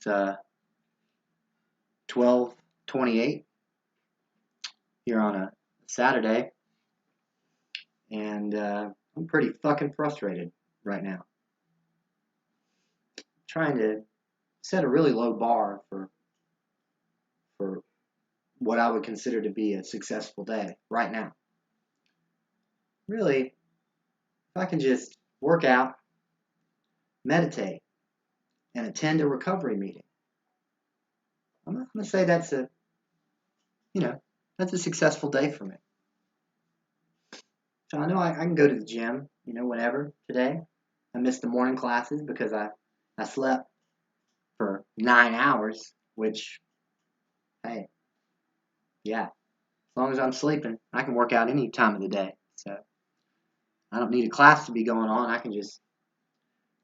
It's 12:28 here on a Saturday, and I'm pretty fucking frustrated right now. Trying to set a really low bar for what I would consider to be a successful day right now. Really, if I can just work out, meditate, and attend a recovery meeting, I'm going to say that's a successful day for me. So I know I can go to the gym, whenever today. I missed the morning classes because I slept for 9 hours, which, hey, yeah, as long as I'm sleeping, I can work out any time of the day. So I don't need a class to be going on. I can just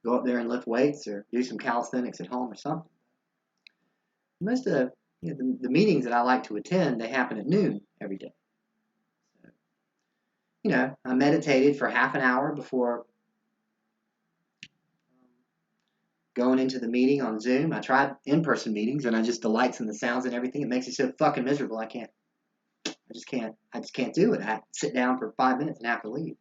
go up there and lift weights or do some calisthenics at home or something. Most of the meetings that I like to attend, they happen at noon every day. So, I meditated for half an hour before going into the meeting on Zoom. I tried in-person meetings, and the lights and the sounds and everything, it makes it so fucking miserable. I just can't do it. I have to sit down for 5 minutes and have to leave.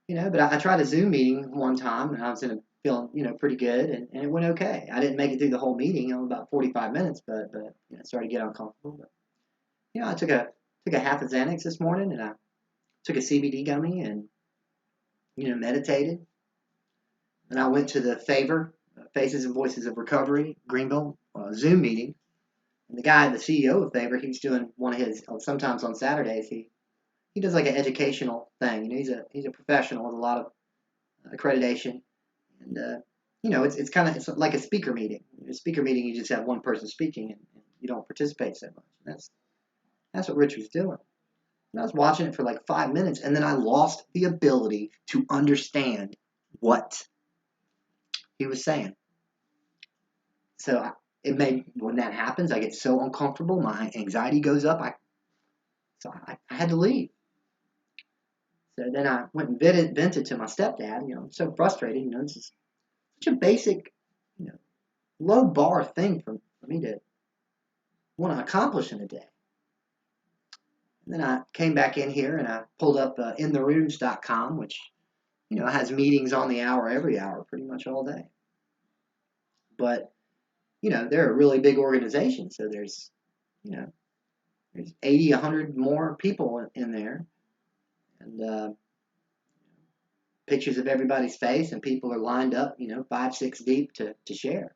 But I tried a Zoom meeting one time, and I was feeling, pretty good, and it went okay. I didn't make it through the whole meeting, about 45 minutes, but I started to get uncomfortable. But, I took a half a Xanax this morning, and I took a CBD gummy, and, meditated. And I went to the Favor, Faces and Voices of Recovery, Greenville, Zoom meeting. And the guy, the CEO of Favor, he's doing one of his, sometimes on Saturdays, he does like an educational thing. He's a professional with a lot of accreditation. And, it's like a speaker meeting. A speaker meeting, you just have one person speaking, and you don't participate so much. And that's what Rich was doing. And I was watching it for like 5 minutes, and then I lost the ability to understand what he was saying. So when that happens, I get so uncomfortable, my anxiety goes up. I had to leave. So then I went and vented to my stepdad. I'm so frustrated. This is such a basic, low bar thing for me to want to accomplish in a day. And then I came back in here and I pulled up intherooms.com, which, has meetings on the hour, every hour, pretty much all day. But, they're a really big organization. So there's 80, 100 more people in there. And pictures of everybody's face, and people are lined up, 5, 6 deep to share.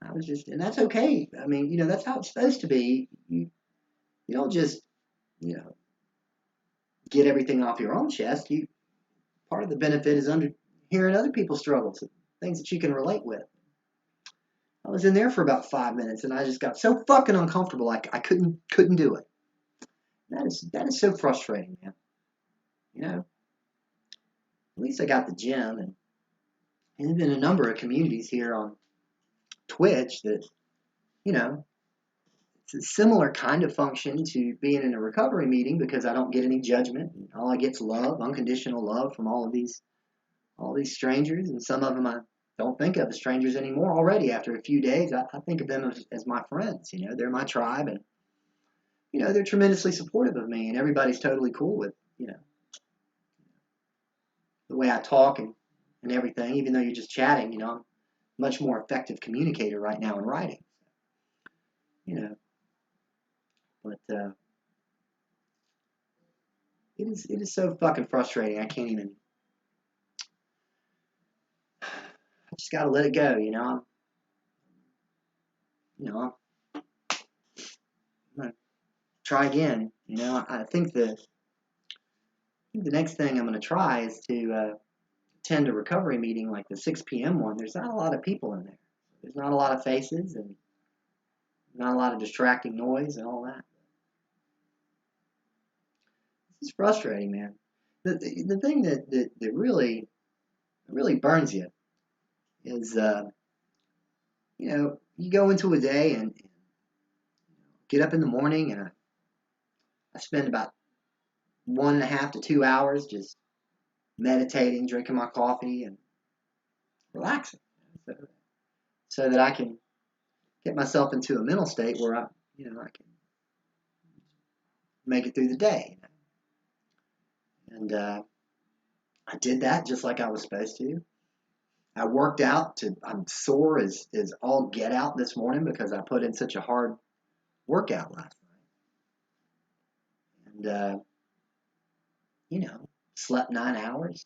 And that's okay. I mean, that's how it's supposed to be. You don't just, get everything off your own chest. Part of the benefit is hearing other people's struggles, things that you can relate with. I was in there for about 5 minutes, and I just got so fucking uncomfortable. I couldn't do it. That is so frustrating, man. At least I got the gym, and there's been a number of communities here on Twitch that, it's a similar kind of function to being in a recovery meeting, because I don't get any judgment. All I get is love, unconditional love from all these strangers, and some of them I don't think of as strangers anymore already. After a few days, I think of them as my friends. They're my tribe, and they're tremendously supportive of me, and everybody's totally cool with the way I talk and everything. Even though you're just chatting, I'm a much more effective communicator right now in writing. But it is so fucking frustrating. I can't even. I just gotta let it go. I'm gonna try again. I think the next thing I'm gonna try is to attend a recovery meeting like the 6 p.m. one. There's not a lot of people in there. There's not a lot of faces and not a lot of distracting noise and all that. This is frustrating, man. The thing that really burns you is you go into a day and get up in the morning, and I spend about 1.5 to 2 hours just meditating, drinking my coffee, and relaxing. So so that I can get myself into a mental state where I can make it through the day. And I did that just like I was supposed to. I worked out I'm sore as all get out this morning because I put in such a hard workout last night. And, slept 9 hours.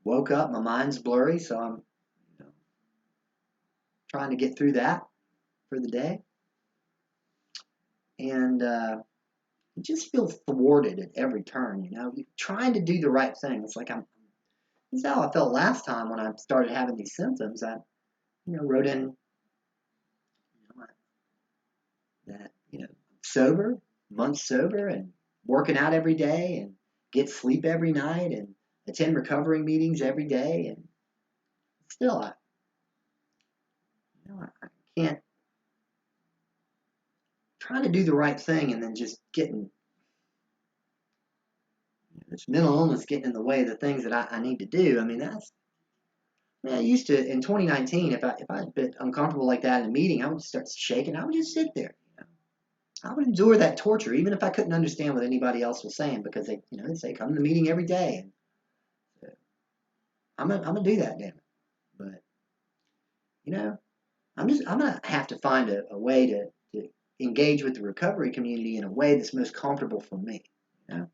Woke up, my mind's blurry, so I'm trying to get through that for the day. And you just feel thwarted at every turn, You're trying to do the right thing. It's like this is how I felt last time when I started having these symptoms. I, wrote in that, sober, months sober, and working out every day, and get sleep every night, and attend recovery meetings every day, and still, I can't try to do the right thing, and then just getting this mental illness getting in the way of the things that I need to do. I mean, I used to in 2019, if I was a bit uncomfortable like that in a meeting, I would start shaking. I would just sit there. I would endure that torture, even if I couldn't understand what anybody else was saying, because they say come to the meeting every day, and I'm gonna do that, damn it. But I'm gonna have to find a way to engage with the recovery community in a way that's most comfortable for me. You know,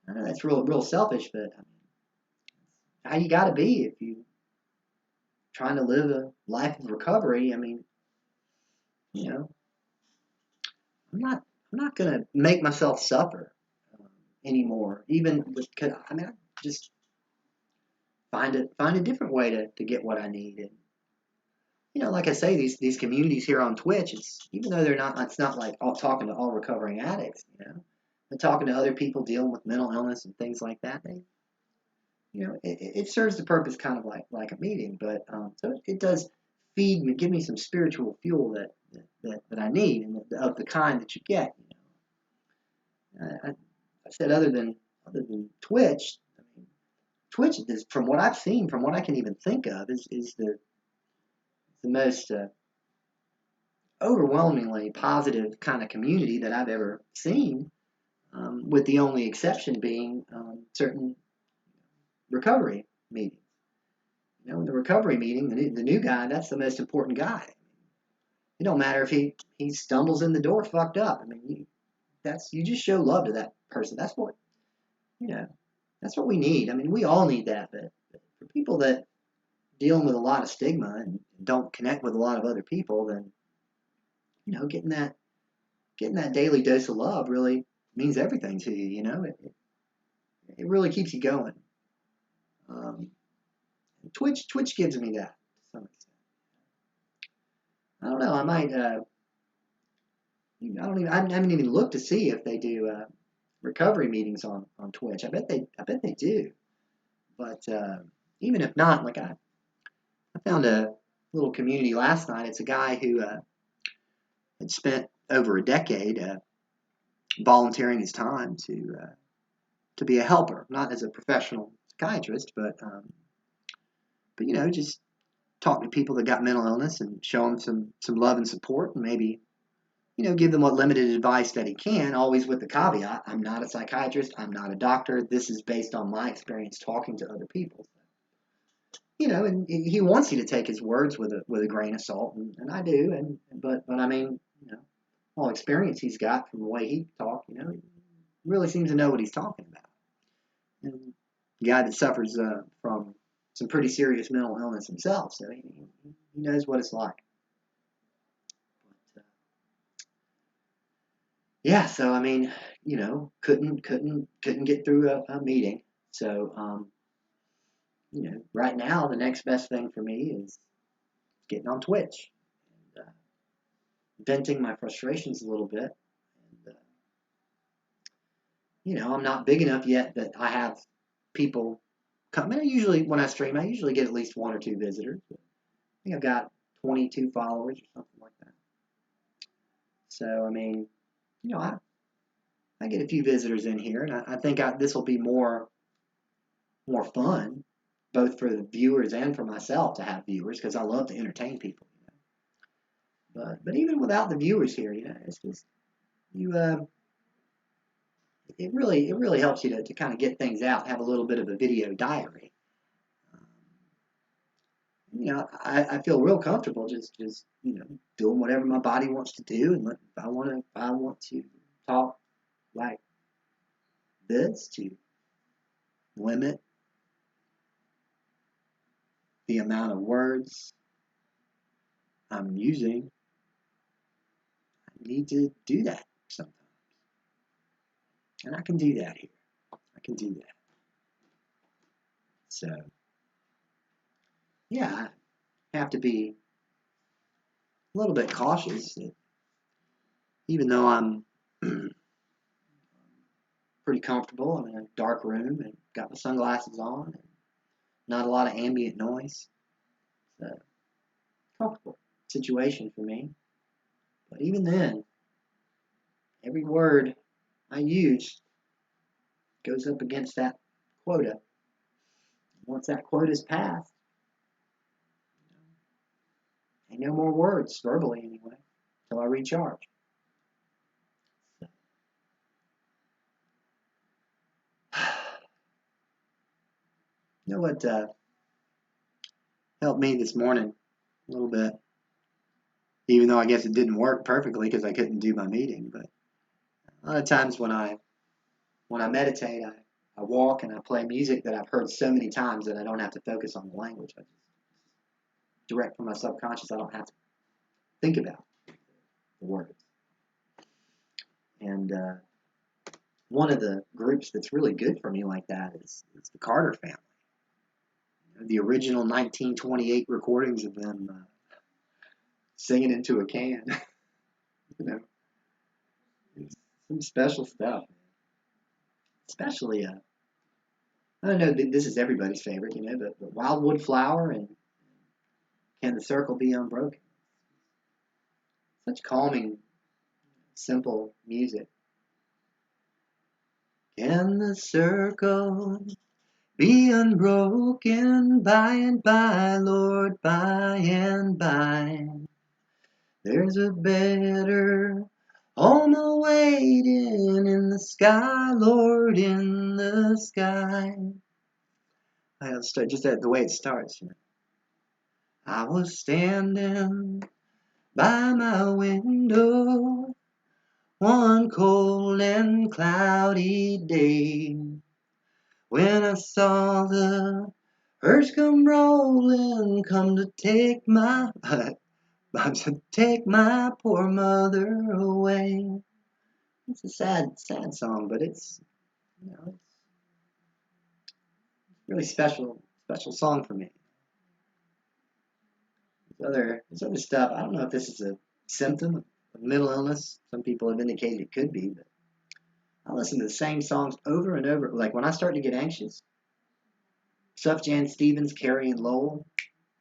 I know that's real selfish, but I mean, how you got to be if you trying to live a life of recovery. I mean, you know, I'm not gonna make myself suffer anymore. Even with, cause, I mean, I just find a different way to get what I need. And like I say, these communities here on Twitch, it's even though it's not like talking to all recovering addicts. And talking to other people dealing with mental illness and things like that. It serves the purpose kind of like a meeting, but so it does feed me, give me some spiritual fuel that I need, and of the kind that you get. I said other than Twitch, I mean, Twitch is, from what I've seen, from what I can even think of, is the most overwhelmingly positive kind of community that I've ever seen, with the only exception being certain recovery meetings. In the recovery meeting, the new guy, that's the most important guy. It don't matter if he stumbles in the door fucked up. I mean, you just show love to that person. That's what we need. I mean, we all need that, but for people that dealing with a lot of stigma and don't connect with a lot of other people, then getting that daily dose of love really means everything to you. It really keeps you going. Twitch gives me that to some extent. I don't know. I might. I haven't even looked to see if they do recovery meetings on Twitch. I bet they do. But even if not, like I found a little community last night. It's a guy who had spent over a decade volunteering his time to be a helper, not as a professional psychiatrist, but just talk to people that got mental illness and show them some love and support, and maybe give them what limited advice that he can, always with the caveat, I'm not a psychiatrist, I'm not a doctor, this is based on my experience talking to other people. And he wants you to take his words with a grain of salt, and I do, but I mean, all experience he's got from the way he talked, he really seems to know what he's talking about. And the guy that suffers from some pretty serious mental illness himself, so he knows what it's like. But, yeah, so I mean, couldn't get through a meeting. So, right now the next best thing for me is getting on Twitch and venting my frustrations a little bit. And I'm not big enough yet that I have people come. And when I stream, I usually get at least one or two visitors. I think I've got 22 followers or something like that. So I mean, I get a few visitors in here, and I think this will be more fun both for the viewers and for myself to have viewers because I love to entertain people. But even without the viewers here, it's just you. It really helps you to kind of get things out, have a little bit of a video diary. I feel real comfortable just doing whatever my body wants to do, and if I want to talk like this, to limit the amount of words I'm using, I need to do that sometimes, and I can do that here. I can do that. So yeah, I have to be a little bit cautious, even though I'm pretty comfortable. I'm in a dark room and got my sunglasses on, and not a lot of ambient noise. It's a comfortable situation for me. But even then, every word I use goes up against that quota. Once that quota is passed, ain't no more words, verbally anyway, until I recharge. You know what helped me this morning a little bit, even though I guess it didn't work perfectly because I couldn't do my meeting. But a lot of times when I meditate, I walk and I play music that I've heard so many times that I don't have to focus on the language. I just direct from my subconscious. I don't have to think about the words. And one of the groups that's really good for me like that is the Carter family. The original 1928 recordings of them singing into a can. It's some special stuff. Especially, I don't know, this is everybody's favorite, but Wildwood Flower and Can the Circle Be Unbroken? Such calming, simple music. Can the circle be unbroken by and by, Lord, by and by? There's a better home awaiting in the sky, Lord, in the sky. I'll start just at the way it starts. I was standing by my window one cold and cloudy day, when I saw the herds come rolling, come to take my poor mother away. It's a sad song, but it's it's a really special song for me. There's other stuff. I don't know if this is a symptom of mental illness. Some people have indicated it could be, but I listen to the same songs over and over. Like when I start to get anxious, Sufjan Stevens, Carrie and Lowell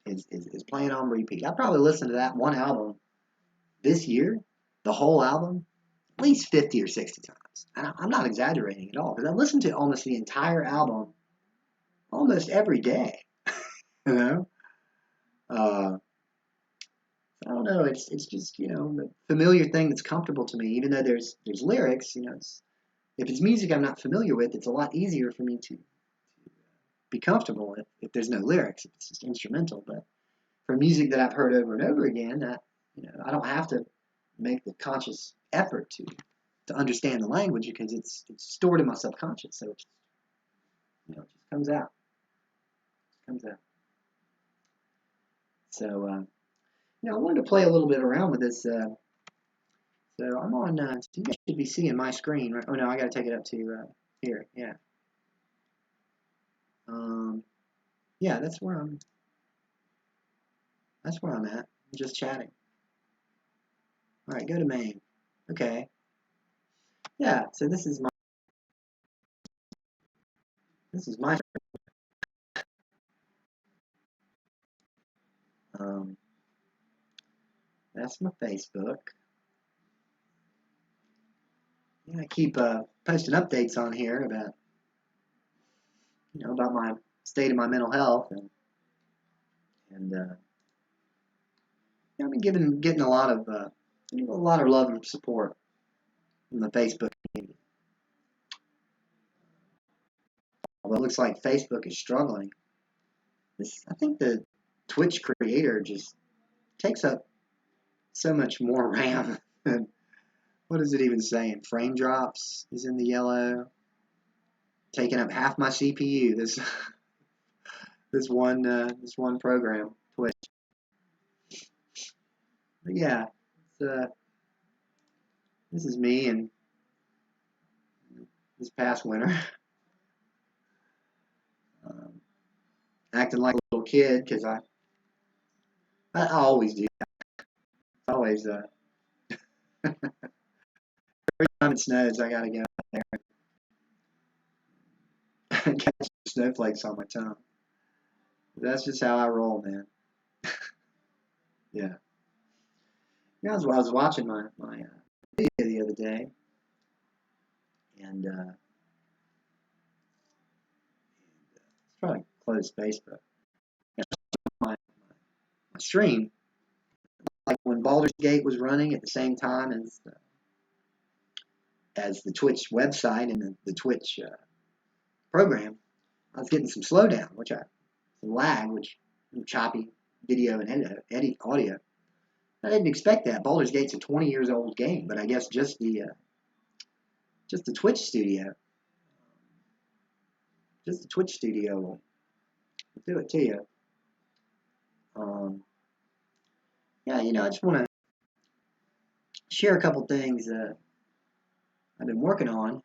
is playing on repeat. I probably listened to that one album this year, the whole album, at least 50 or 60 times. And I'm not exaggerating at all because I listen to almost the entire album almost every day. you know, uh, I don't know. It's just the familiar thing that's comfortable to me. Even though there's lyrics, if it's music I'm not familiar with, it's a lot easier for me to be comfortable if there's no lyrics, if it's just instrumental. But for music that I've heard over and over again, I don't have to make the conscious effort to understand the language because it's stored in my subconscious. So it just comes out. It comes out. So I wanted to play a little bit around with this. So I'm on. So you guys should be seeing my screen, right? Oh no, I got to take it up to here. Yeah. Yeah, that's where I'm. That's where I'm at. I'm just chatting. All right, go to main. Okay. Yeah. So this is my. Um, that's my Facebook. Yeah, I keep posting updates on here about about my state of my mental health, and I've been getting a lot of love and support from the Facebook community. Although it looks like Facebook is struggling, I think the Twitch creator just takes up so much more RAM than, what is it even saying? Frame drops is in the yellow, taking up half my CPU. This one program, Twitch. But yeah, this is me and this past winter, acting like a little kid because I always do that. I always every time it snows, I gotta go out there and catch snowflakes on my tongue. That's just how I roll, man. Yeah. Yeah, I was watching my video the other day, and probably close Facebook. My stream, like when Baldur's Gate was running at the same time as the Twitch website and the Twitch program, I was getting some slowdown, some lag, which choppy video and edit audio. I didn't expect that. Baldur's Gate's a 20 years old game, but I guess just the Twitch studio, will do it to you. Yeah, I just want to share a couple things I've been working on.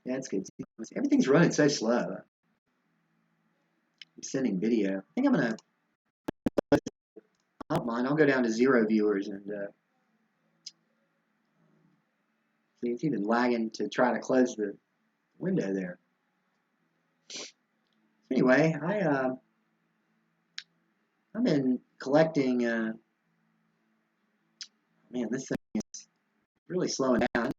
Yeah, it's good. Everything's running so slow. I'm sending video. I think I'm gonna. I don't mind. I'll go down to 0 viewers and see. It's even lagging to try to close the window there. Anyway, I've been collecting. Man, this thing is really slowing down.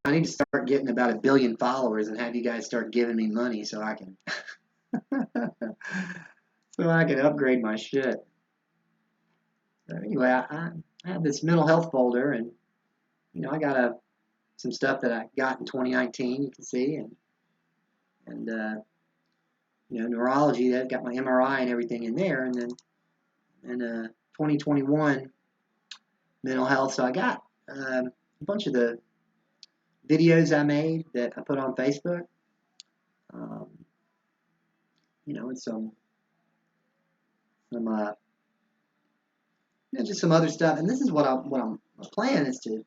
I need to start getting about 1 billion followers and have you guys start giving me money so I can upgrade my shit. So anyway, I have this mental health folder, and I got some stuff that I got in 2019. You can see, and neurology. I've got my MRI and everything in there, and then 2021 mental health. So I got a bunch of the videos I made that I put on Facebook. And some just some other stuff. And this is what I'm plan is to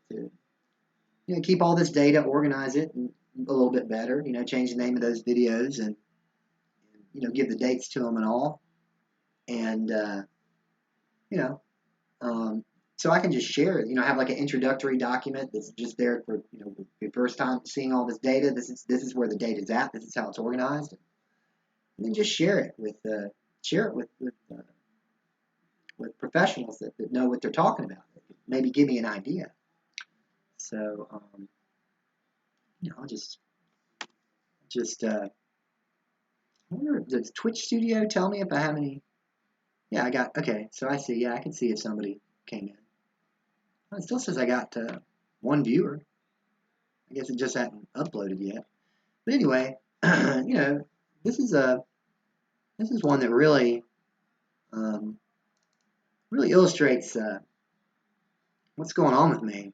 keep all this data, organize it a little bit better. Change the name of those videos and give the dates to them and all. And so I can just share it. Have like an introductory document that's just there for your first time seeing all this data. This is where the data's at. This is how it's organized. And then just share it with professionals that know what they're talking about. Maybe give me an idea. So I'll just I wonder, does Twitch Studio tell me if I have any? Yeah, okay. So I see. Yeah, I can see if somebody came in. Well, it still says I got 1 viewer. I guess it just hasn't uploaded yet. But anyway, this is one that really illustrates what's going on with me.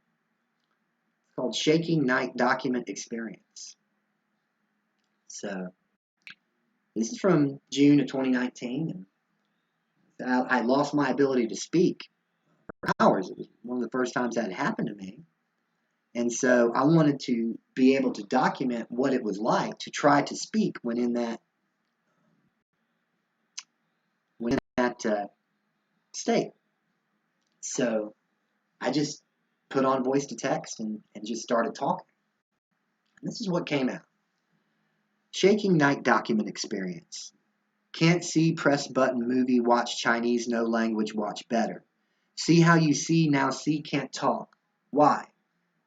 It's called Shaking Night Document Experience. So this is from June of 2019, and I lost my ability to speak for hours. It was one of the first times that had happened to me. And so I wanted to be able to document what it was like to try to speak when in that state. So I just put on voice to text and just started talking. And this is what came out. Shaking Night Document Experience. Can't see, press button, movie, watch Chinese, no language, watch better. See how you see, now see, can't talk. Why?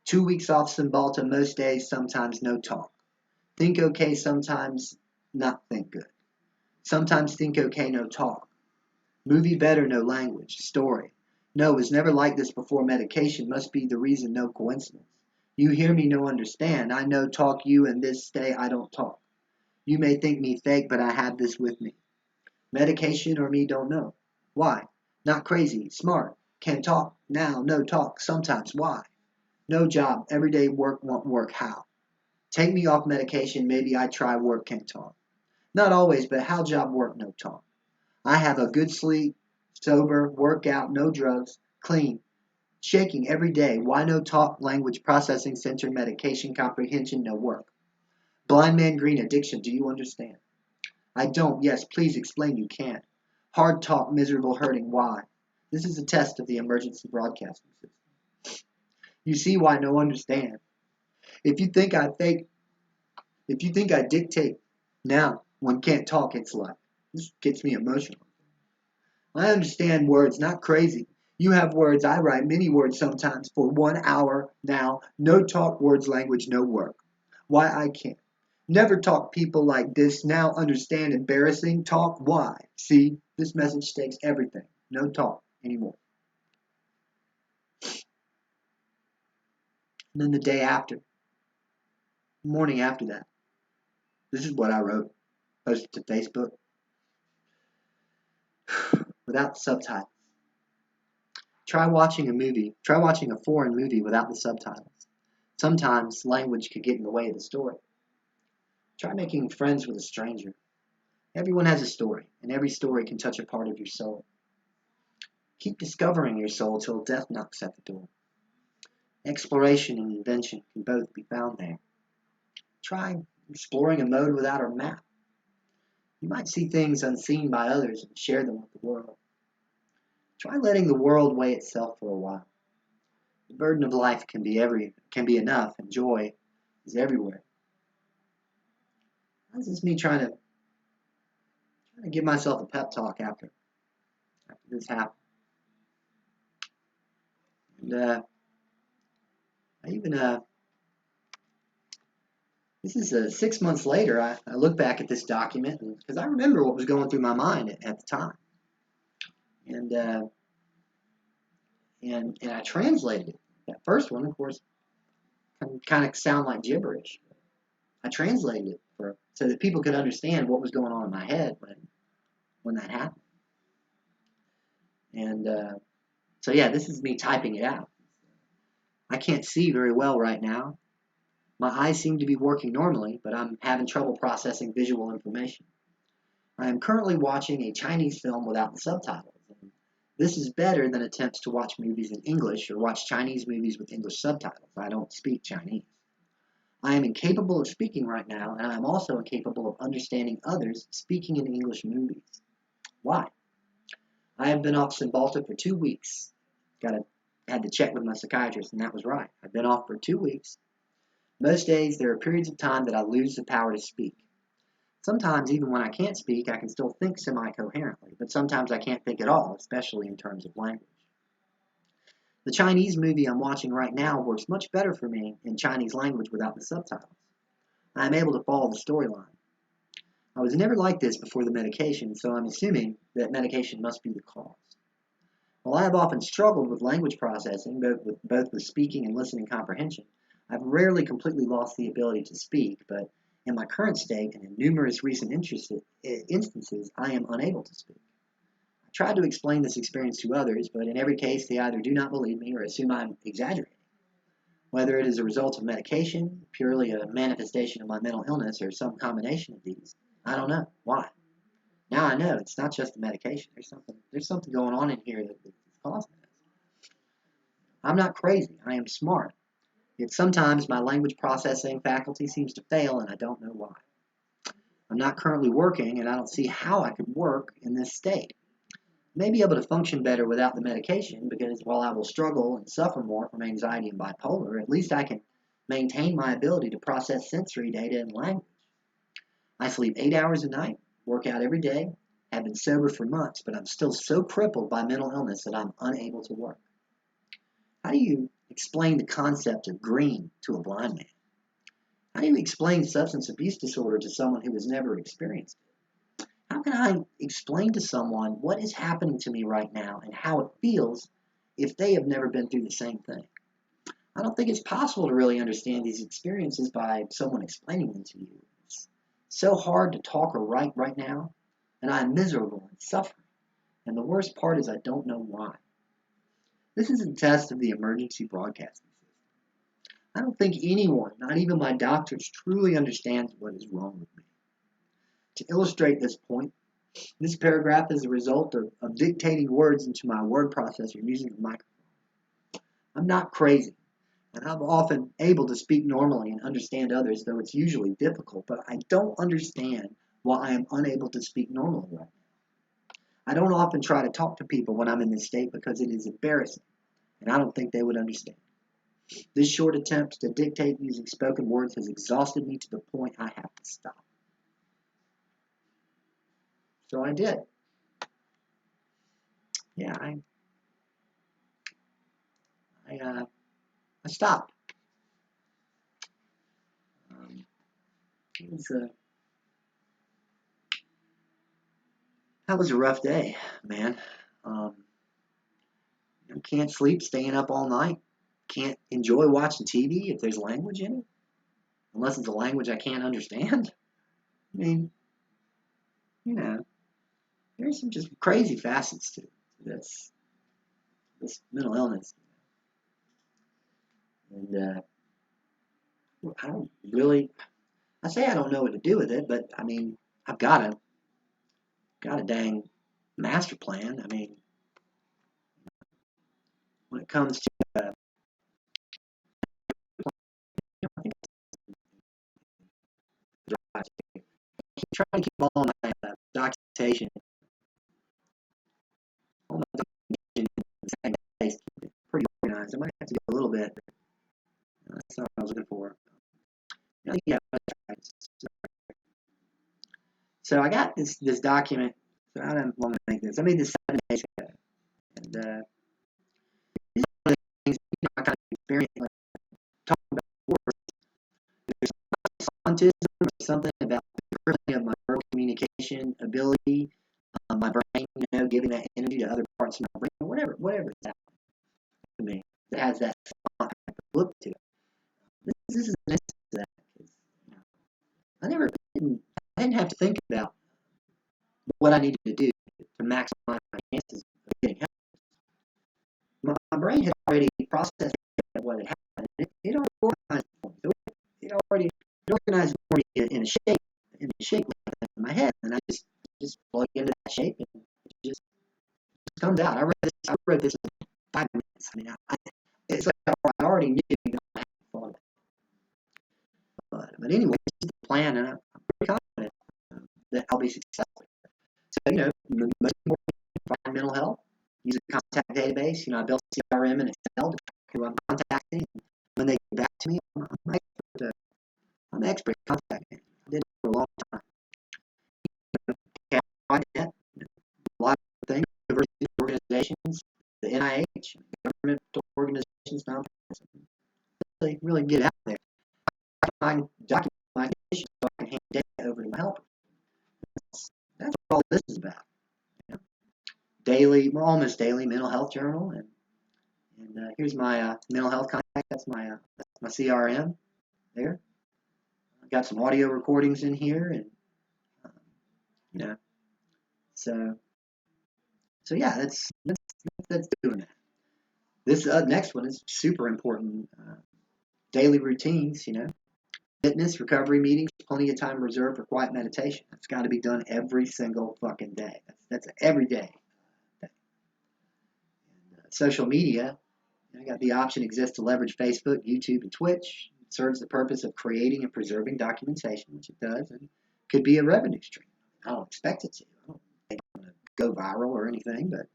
2 weeks off Cymbalta most days, sometimes no talk. Think okay, sometimes not think good. Sometimes think okay, no talk. Movie better, no language. Story. No, was never like this before medication. Must be the reason, no coincidence. You hear me, no understand. I know talk you and this stay, I don't talk. You may think me fake, but I have this with me. Medication or me don't know. Why? Not crazy, smart. Can talk, now, no talk, sometimes. Why? No job, everyday work, want work, how? Take me off medication, maybe I try work, can't talk. Not always, but how job work, no talk. I have a good sleep, sober, workout, no drugs, clean, shaking every day. Why no talk, language processing center, medication, comprehension, no work. Blind man green addiction, do you understand? I don't, yes, please explain you can't. Hard talk, miserable hurting, why? This is a test of the emergency broadcasting system. You see why no understand. If you think I fake, if you think I dictate, now, one can't talk, it's like, this gets me emotional. I understand words, not crazy. You have words, I write many words sometimes for 1 hour now. No talk, words, language, no work. Why I can't. Never talk people like this. Now understand embarrassing. Talk why. See, this message takes everything. No talk anymore. And then the day after, the morning after that, this is what I wrote, posted to Facebook, without subtitles. Try watching a foreign movie without the subtitles. Sometimes language could get in the way of the story. Try making friends with a stranger. Everyone has a story, and every story can touch a part of your soul. Keep discovering your soul till death knocks at the door. Exploration and invention can both be found there. Try exploring a mode without a map. You might see things unseen by others and share them with the world. Try letting the world weigh itself for a while. The burden of life can be enough, and joy is everywhere. This is me trying to give myself a pep talk after this happened. And I even this is 6 months later. I look back at this document because I remember what was going through my mind at the time, and I translated it. That first one, of course, can kind of sound like gibberish. I translated it so that people could understand what was going on in my head when that happened. And so yeah, this is me typing it out. I can't see very well right now. My eyes seem to be working normally, but I'm having trouble processing visual information. I am currently watching a Chinese film without the subtitles. And this is better than attempts to watch movies in English or watch Chinese movies with English subtitles. I don't speak Chinese. I am incapable of speaking right now, and I am also incapable of understanding others speaking in English movies. Why? I have been off Cymbalta for 2 weeks. Had to check with my psychiatrist, and that was right. I've been off for 2 weeks. Most days, there are periods of time that I lose the power to speak. Sometimes, even when I can't speak, I can still think semi-coherently, but sometimes I can't think at all, especially in terms of language. The Chinese movie I'm watching right now works much better for me in Chinese language without the subtitles. I am able to follow the storyline. I was never like this before the medication, so I'm assuming that medication must be the cause. While I have often struggled with language processing, both with speaking and listening comprehension, I've rarely completely lost the ability to speak, but in my current state and in numerous recent instances, I am unable to speak. I tried to explain this experience to others, but in every case, they either do not believe me or assume I'm exaggerating. Whether it is a result of medication, purely a manifestation of my mental illness, or some combination of these, I don't know. Why? Now I know it's not just the medication. There's something going on in here that's causing this. I'm not crazy. I am smart. Yet sometimes my language processing faculty seems to fail, and I don't know why. I'm not currently working, and I don't see how I could work in this state. I may be able to function better without the medication, because while I will struggle and suffer more from anxiety and bipolar, at least I can maintain my ability to process sensory data and language. I sleep 8 hours a night, work out every day, have been sober for months, but I'm still so crippled by mental illness that I'm unable to work. How do you explain the concept of green to a blind man? How do you explain substance abuse disorder to someone who has never experienced it? How can I explain to someone what is happening to me right now and how it feels if they have never been through the same thing? I don't think it's possible to really understand these experiences by someone explaining them to you. It's so hard to talk or write right now, and I'm miserable and suffering. And the worst part is I don't know why. This is a test of the emergency broadcasting system. I don't think anyone, not even my doctors, truly understands what is wrong with me. To illustrate this point, this paragraph is a result of dictating words into my word processor using the microphone. I'm not crazy, and I'm often able to speak normally and understand others, though it's usually difficult, but I don't understand why I am unable to speak normally right now. I don't often try to talk to people when I'm in this state because it is embarrassing, and I don't think they would understand. This short attempt to dictate using spoken words has exhausted me to the point I have to stop. So I did. Yeah, I stopped. It was that was a rough day, man. Um, can't sleep, staying up all night. Can't enjoy watching TV if there's language in it, unless it's a language I can't understand. I mean, you know, there's some just crazy facets to this mental illness, and I don't really. I say I don't know what to do with it, but I mean, I've got a dang master plan. I mean, when it comes to I think I keep trying to keep all my documentation, all my documentation in the same place, keep it pretty organized. I might have to go a little bit. That's not what I was looking for. Yeah. So I got this document. So I don't want to make this. I made this 7 days ago, and these are the things I kind of experienced. Like, talking about work, there's autism or something about the of my verbal communication ability, my brain, giving that energy to other parts of my brain, whatever it's happening to me that has that look to it. This is an instance of that. I never I didn't have to think about what I needed to do to maximize my chances of getting help. My brain had already processed what had happened. It already organized it organized for me in a shape in my head, and I just plug into that shape, and it just comes out. I read this in 5 minutes. I mean, it's like I already knew. I hadn't thought of it. But anyway, this is the plan, and I'm pretty confident that I'll be successful. So, the most important thing, find mental health, use a contact database. I built CRM and Excel to track who I'm contacting. When they get back to me, I'm an expert at contacting. I did it for a long time. A lot of things, university organizations, the NIH, government organizations, nonprofits, really get out there. I can document my condition so I can hand data over to my helper. That's what all this is about. Daily, almost daily mental health journal, and here's my mental health contact. That's my CRM there. I've got some audio recordings in here, and so yeah, that's doing that. This next one is super important. Daily routines, fitness, recovery meetings, plenty of time reserved for quiet meditation. That's got to be done every single fucking day. That's every day. Social media, I got the option exists to leverage Facebook, YouTube, and Twitch. It serves the purpose of creating and preserving documentation, which it does, and could be a revenue stream. I don't expect it to. I don't think I'm going to go viral or anything, but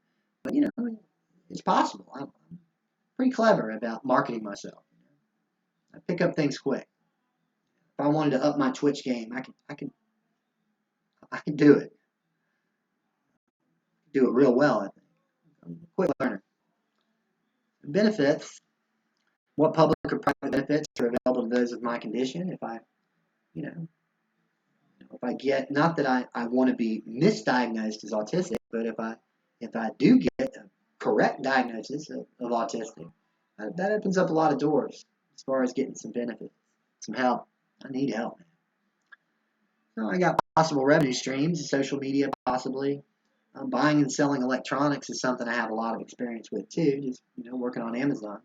it's possible. I'm pretty clever about marketing myself. I pick up things quick. If I wanted to up my Twitch game, I can do it. Do it real well, I think. I'm a quick learner. Benefits. what public or private benefits are available to those with my condition if I, you know, if I get, not that I want to be misdiagnosed as autistic, but if I do get a correct diagnosis of autistic, that opens up a lot of doors as far as getting some benefits, some help. I need help, man. So I got possible revenue streams, social media possibly. Buying and selling electronics is something I have a lot of experience with too. Just working on Amazon,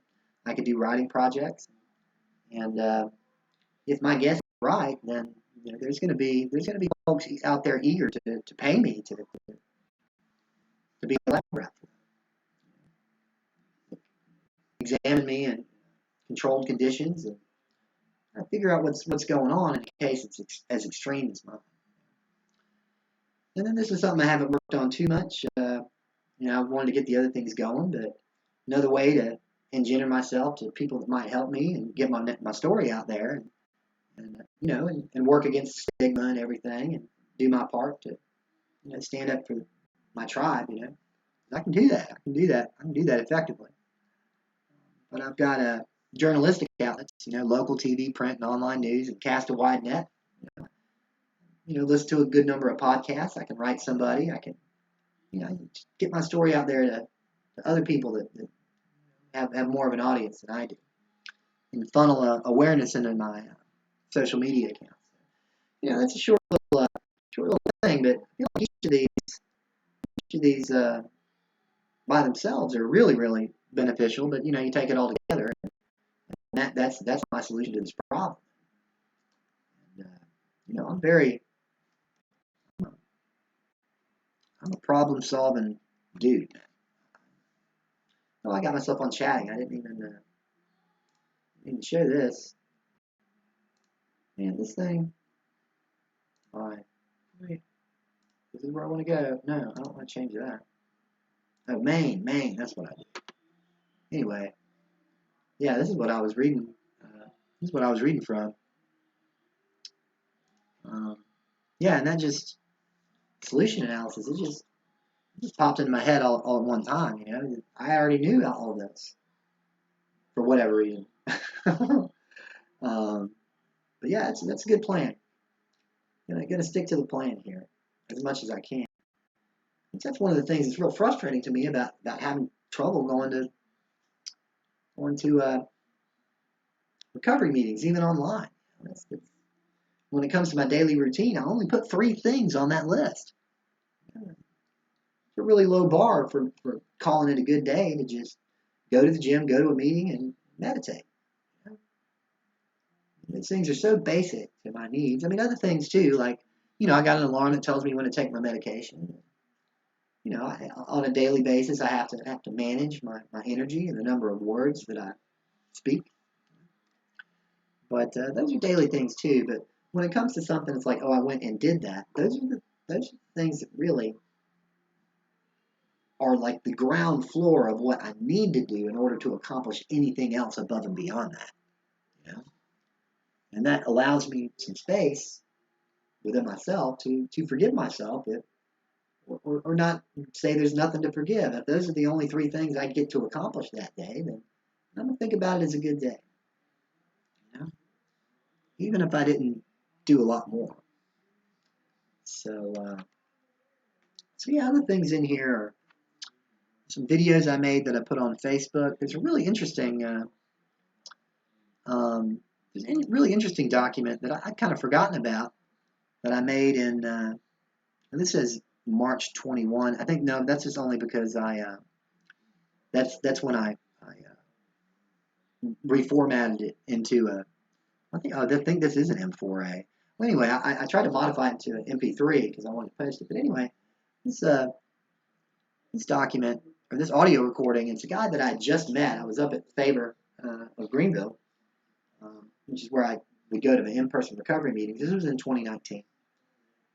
I could do writing projects, and if my guess is right, then there's going to be folks out there eager to pay me to be a lab rat, examine me in controlled conditions, and figure out what's going on in case it's as extreme as mine. And then this is something I haven't worked on too much. I wanted to get the other things going, but another way to engender myself to people that might help me and get my story out there, and work against stigma and everything, and do my part to stand up for my tribe. I can do that. I can do that. I can do that effectively. But I've got journalistic outlets, local TV, print, and online news, and cast a wide net. Listen to a good number of podcasts. I can write somebody. I can, get my story out there to other people that have more of an audience than I do, and funnel awareness into my social media accounts. That's a short little thing, but I feel like each of these by themselves are really, really beneficial. But you take it all together, and that's my solution to this problem. And, I'm a problem solving dude. Oh, I got myself on chatting. I didn't even show this. Man, this thing. All right. Wait. This is where I want to go. No, I don't want to change that. Oh, Maine. That's what I do. Anyway, yeah, this is what I was reading. This is what I was reading from. Yeah, and that just solution analysis. It just popped into my head all at one time. I already knew all of this for whatever reason. But yeah, that's a good plan. Gonna stick to the plan here as much as I can. That's one of the things that's real frustrating to me about having trouble going to recovery meetings, even online. When it comes to my daily routine, I only put 3 things on that list. It's a really low bar for calling it a good day to just go to the gym, go to a meeting, and meditate. These things are so basic to my needs. I mean, other things too, like, I got an alarm that tells me when to take my medication. On a daily basis, I have to manage my energy and the number of words that I speak. But those are daily things too. But when it comes to something, it's like, oh, I went and did that. Those are the things that really are like the ground floor of what I need to do in order to accomplish anything else above and beyond that. And that allows me some space within myself to forgive myself or not say there's nothing to forgive. If those are the only 3 things I get to accomplish that day, then I'm going to think about it as a good day. Even if I didn't do a lot more. So yeah, other things in here are some videos I made that I put on Facebook. There's a really interesting really interesting document that I'd kind of forgotten about that I made in, and this says March 21. I think, no, that's just only because that's when I reformatted it into I think this is an M4A. Well, anyway, I tried to modify it into an MP3 because I wanted to post it. But anyway, this document, or this audio recording, it's a guy that I just met. I was up at Faber of Greenville, which is where I would go to the in-person recovery meetings. This was in 2019.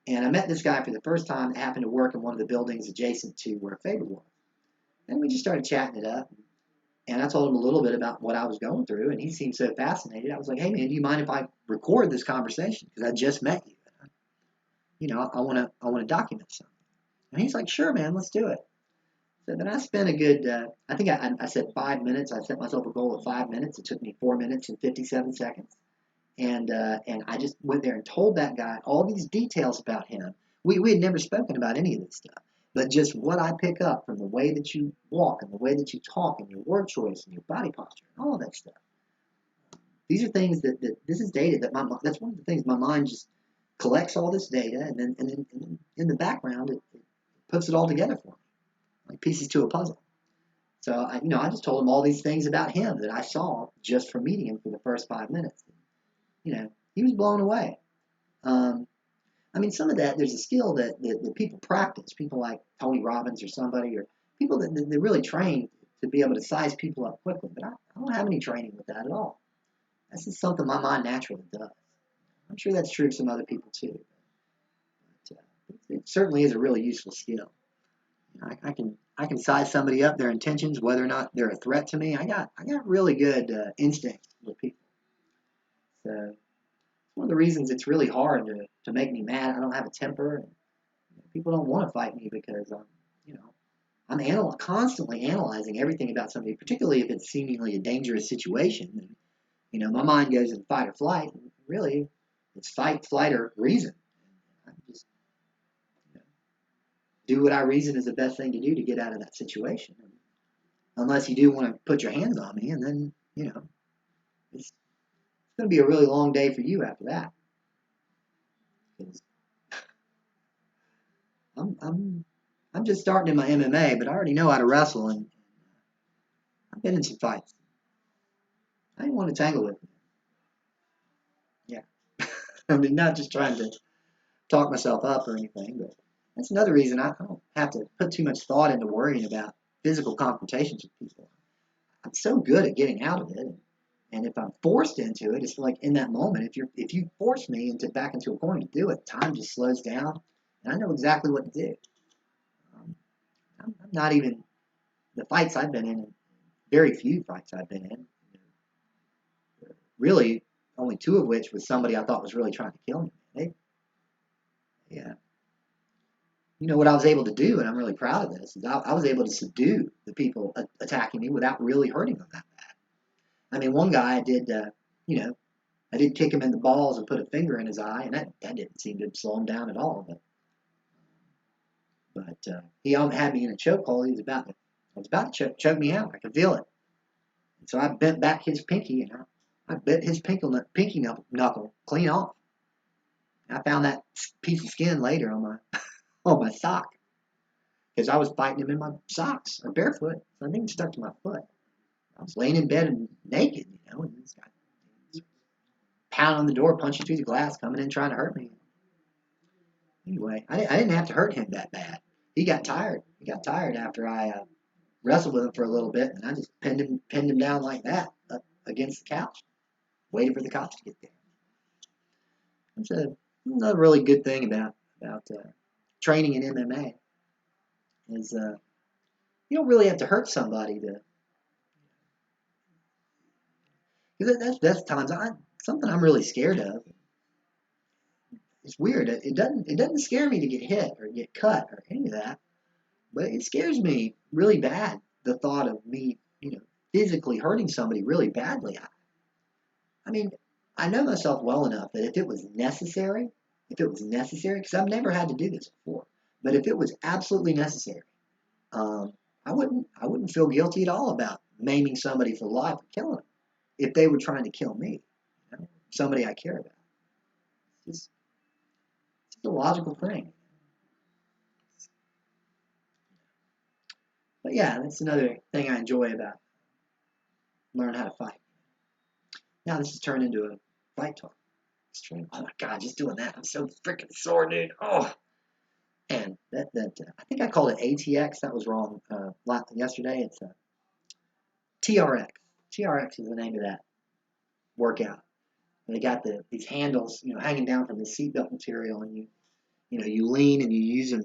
And I met this guy for the first time. It happened to work in one of the buildings adjacent to where Faber was. And we just started chatting it up. And I told him a little bit about what I was going through, and he seemed so fascinated. I was like, hey, man, do you mind if I record this conversation? Because I just met you. I want to document something. And he's like, sure, man, let's do it. So then I spent a good, I think I said 5 minutes. I set myself a goal of 5 minutes. It took me 4 minutes and 57 seconds. And I just went there and told that guy all these details about him. We had never spoken about any of this stuff, but just what I pick up from the way that you walk and the way that you talk and your word choice and your body posture and all of that stuff. These are things that this is data that that's one of the things my mind just collects all this data and then in the background it puts it all together for me like pieces to a puzzle. So I just told him all these things about him that I saw just from meeting him for the first 5 minutes. He was blown away. Um, I mean, some of that, there's a skill that people practice, people like Tony Robbins or somebody, or people that really train to be able to size people up quickly. But I don't have any training with that at all. That's just something my mind naturally does. I'm sure that's true of some other people too. But it certainly is a really useful skill. I can size somebody up, their intentions, whether or not they're a threat to me. I got really good instincts with people. So one of the reasons it's really hard to make me mad. I don't have a temper, and people don't want to fight me because you know, I'm constantly analyzing everything about somebody, particularly if it's seemingly a dangerous situation. And, my mind goes in fight or flight. And really, it's fight, flight, or reason. I just you know, do what I reason is the best thing to do to get out of that situation. Unless you do want to put your hands on me, and then it's going to be a really long day for you after that. Because I'm just starting in my MMA, but I already know how to wrestle, and I've been in some fights. I didn't want to tangle with them. Yeah. I mean, not just trying to talk myself up or anything, but that's another reason I don't have to put too much thought into worrying about physical confrontations with people. I'm so good at getting out of it, and if I'm forced into it, it's like in that moment. If you force me into a corner to do it, time just slows down, and I know exactly what to do. Um, I'm not even the fights I've been in. Very few fights I've been in. Really, only two of which was somebody I thought was really trying to kill me. Yeah. What I was able to do, and I'm really proud of this, is I was able to subdue the people attacking me without really hurting them that bad. I mean, one guy you know, I did kick him in the balls and put a finger in his eye, and that didn't seem to slow him down at all. But he had me in a chokehold. He was about to choke me out. I could feel it. And so I bent back his pinky, and I bit his pinky knuckle clean off. I found that piece of skin later on my on my sock because I was fighting him in my socks or barefoot. So I think it stuck to my foot. I was laying in bed and naked, and this guy pounding on the door, punching through the glass, coming in trying to hurt me. Anyway, I didn't have to hurt him that bad. He got tired. He got tired after I wrestled with him for a little bit, and I just pinned him down like that up against the couch, waited for the cops to get there. That's another really good thing about training in MMA is you don't really have to hurt somebody to. Because that's times something I'm really scared of. It's weird. It doesn't scare me to get hit or get cut or any of that, but it scares me really bad. The thought of me, physically hurting somebody really badly. I mean, I know myself well enough that if it was necessary, because I've never had to do this before, but if it was absolutely necessary, um, I wouldn't feel guilty at all about maiming somebody for life or killing them if they were trying to kill me, somebody I care about. It's a logical thing. But yeah, that's another thing I enjoy about learning how to fight. Now this has turned into a fight talk stream. Oh my god, just doing that, I'm so freaking sore, dude. Oh, and that I think I called it ATX. That was wrong yesterday. It's TRX. TRX is the name of that workout. And they got these handles, hanging down from the seatbelt material, and you lean and you use them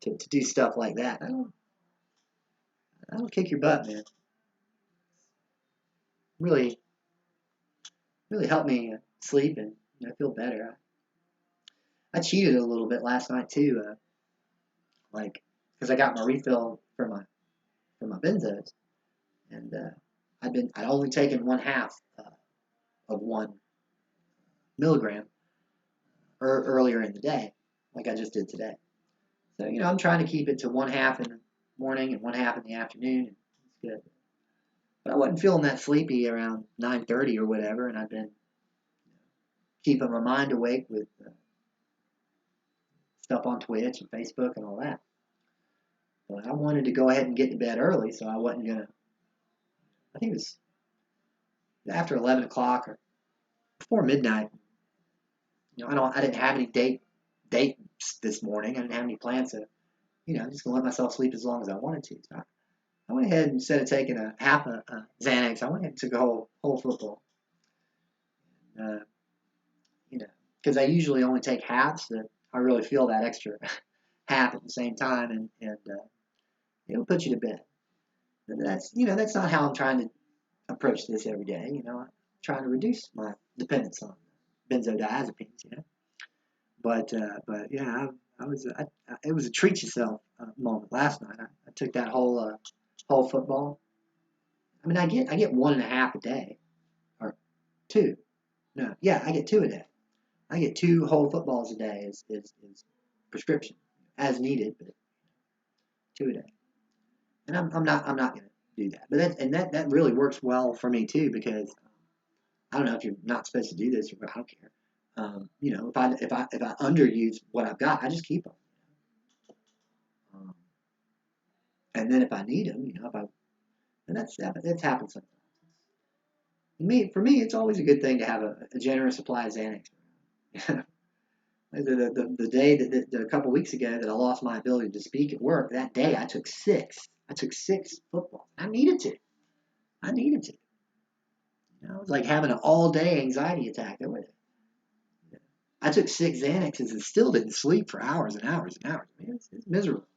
to do stuff like that. I don't kick your butt, man. Really, really helped me sleep and feel better. I cheated a little bit last night too. Like because I got my refill for my benzos, and I'd only taken 1/2 of 1 milligram earlier in the day, like I just did today. So I'm trying to keep it to 1/2 in the morning and 1/2 in the afternoon. And it's good. But I wasn't feeling that sleepy around 9:30 or whatever, and I've been keeping my mind awake with stuff on Twitch and Facebook and all that. But I wanted to go ahead and get to bed early, so I wasn't gonna. I think it was after 11 o'clock or before midnight. I didn't have any dates this morning. I didn't have any plans, so I'm just gonna let myself sleep as long as I wanted to. So I went ahead, instead of taking a half a Xanax, I went ahead and took a whole football. Because I usually only take halves, so I really feel that extra half at the same time, and it'll put you to bed. And that's not how I'm trying to approach this every day. I'm trying to reduce my dependence on benzodiazepines. But yeah, it was a treat yourself moment last night. I took that whole football. I mean, I get 1.5 a day, or 2. No, yeah, I get 2 a day. I get 2 whole footballs a day is prescription, as needed, but 2 a day. And I'm not going to do that. But that really works well for me too, because I don't know if you're not supposed to do this, but I don't care. If I underuse what I've got, I just keep them. And then if I need them, and that's happened sometimes. For me, it's always a good thing to have a generous supply of Xanax. The day that a couple weeks ago that I lost my ability to speak at work, that day I took 6. I took 6 footballs. I needed to. It was like having an all-day anxiety attack. I took 6 Xanaxes and still didn't sleep for hours and hours and hours. Man, it's miserable.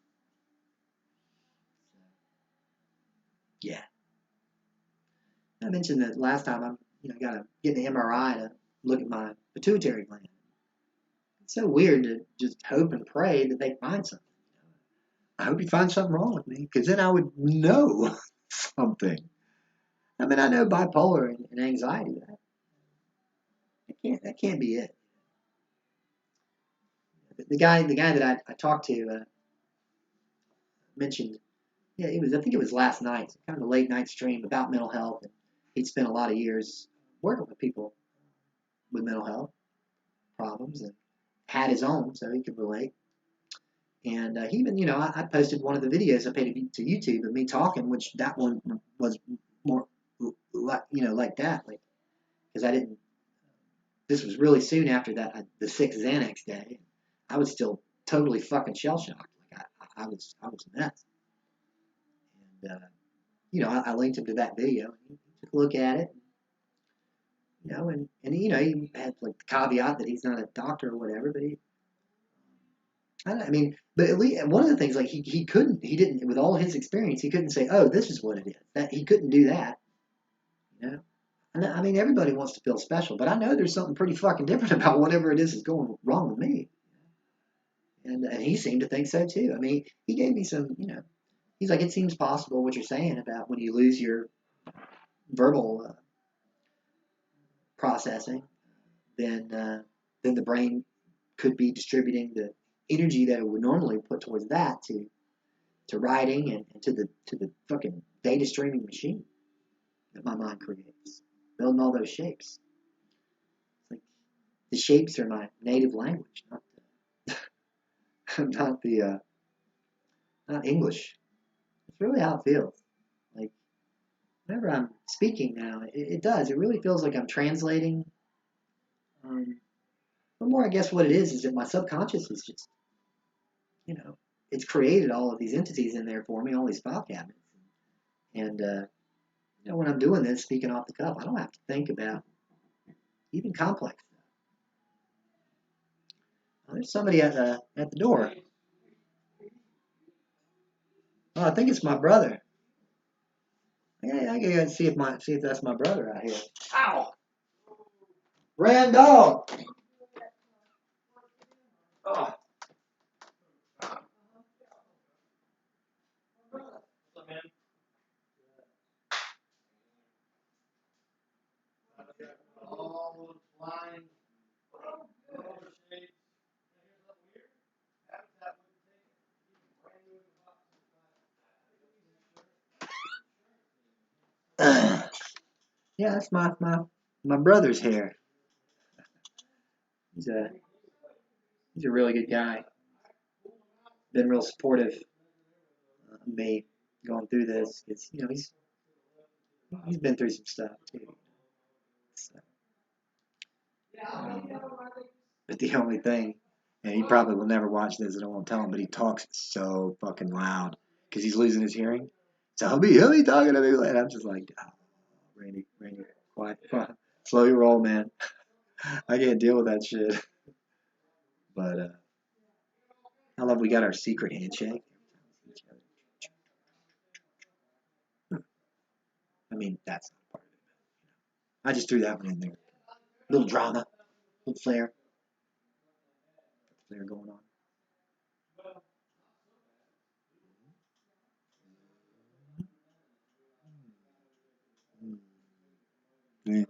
Yeah. I mentioned that last time. I got to get an MRI to look at my pituitary gland. It's so weird to just hope and pray that they find something. I hope you find something wrong with me, because then I would know something. I mean, I know bipolar and anxiety. That can't be it. The guy that I talked to mentioned, yeah, I think it was last night, kind of a late night stream about mental health, and he'd spent a lot of years working with people with mental health problems and had his own, so he could relate. And he even, I posted one of the videos I paid to YouTube of me talking, which that one was more like that, because I didn't. This was really soon after that, the 6 Xanax day. I was still totally fucking shell shocked. Like I was a mess. And I linked him to that video. He took a look at it. And he had like the caveat that he's not a doctor or whatever, but but at least one of the things, like he didn't, with all his experience, he couldn't say, oh, this is what it is. That he couldn't do that. And I mean, everybody wants to feel special, but I know there's something pretty fucking different about whatever it is going wrong with me. And he seemed to think so too. I mean, he gave me some, he's like, it seems possible what you're saying about when you lose your verbal processing, then the brain could be distributing the energy that it would normally put towards that to writing and to the fucking data streaming machine that my mind creates, building all those shapes. It's like the shapes are my native language, not English. It's really how it feels. Like whenever I'm speaking now, it does. It really feels like I'm translating. But more, I guess what it is that my subconscious is just, it's created all of these entities in there for me, all these file cabinets. And, when I'm doing this, speaking off the cuff, I don't have to think about even complex stuff. There's somebody at the door. Oh, I think it's my brother. Yeah, I gotta see if that's my brother out here. Ow! Ran dog! Oh. Yeah, that's my brother's hair. He's a really good guy. Been real supportive of me going through this. It's he's been through some stuff too. So, but the only thing, and he probably will never watch this, and I won't tell him, but he talks so fucking loud because he's losing his hearing. So he'll be talking to me, and I'm just like, oh, Randy, quiet, slow your roll, man. I can't deal with that shit. But I love we got our secret handshake. I mean, that's not part of it. I just threw that one in there. Little drama, little flair going on. Yeah.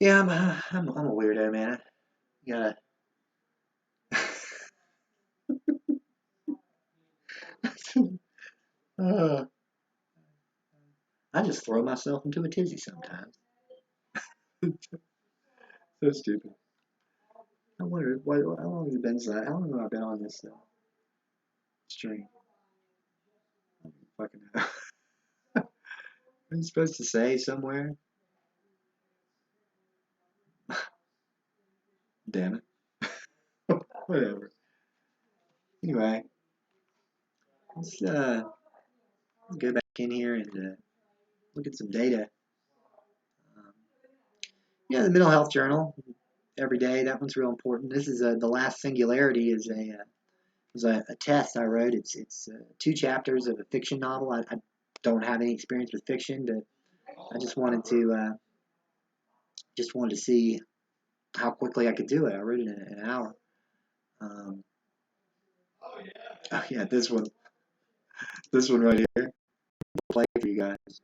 Yeah, I'm a weirdo, man. You gotta. uh, I just throw myself into a tizzy sometimes. So stupid. I wonder how long has it been? How long have I been on this stream? I don't fucking know. I'm supposed to say somewhere. Damn it. Whatever. Anyway, let's go back in here and look at some data. Um, the Mental Health Journal every day. That one's real important. This is the last singularity is a test I wrote. It's 2 chapters of a fiction novel. I don't have any experience with fiction, but I just wanted to see how quickly I could do it. I wrote it in an hour. Oh yeah, this one right here. Play for you guys.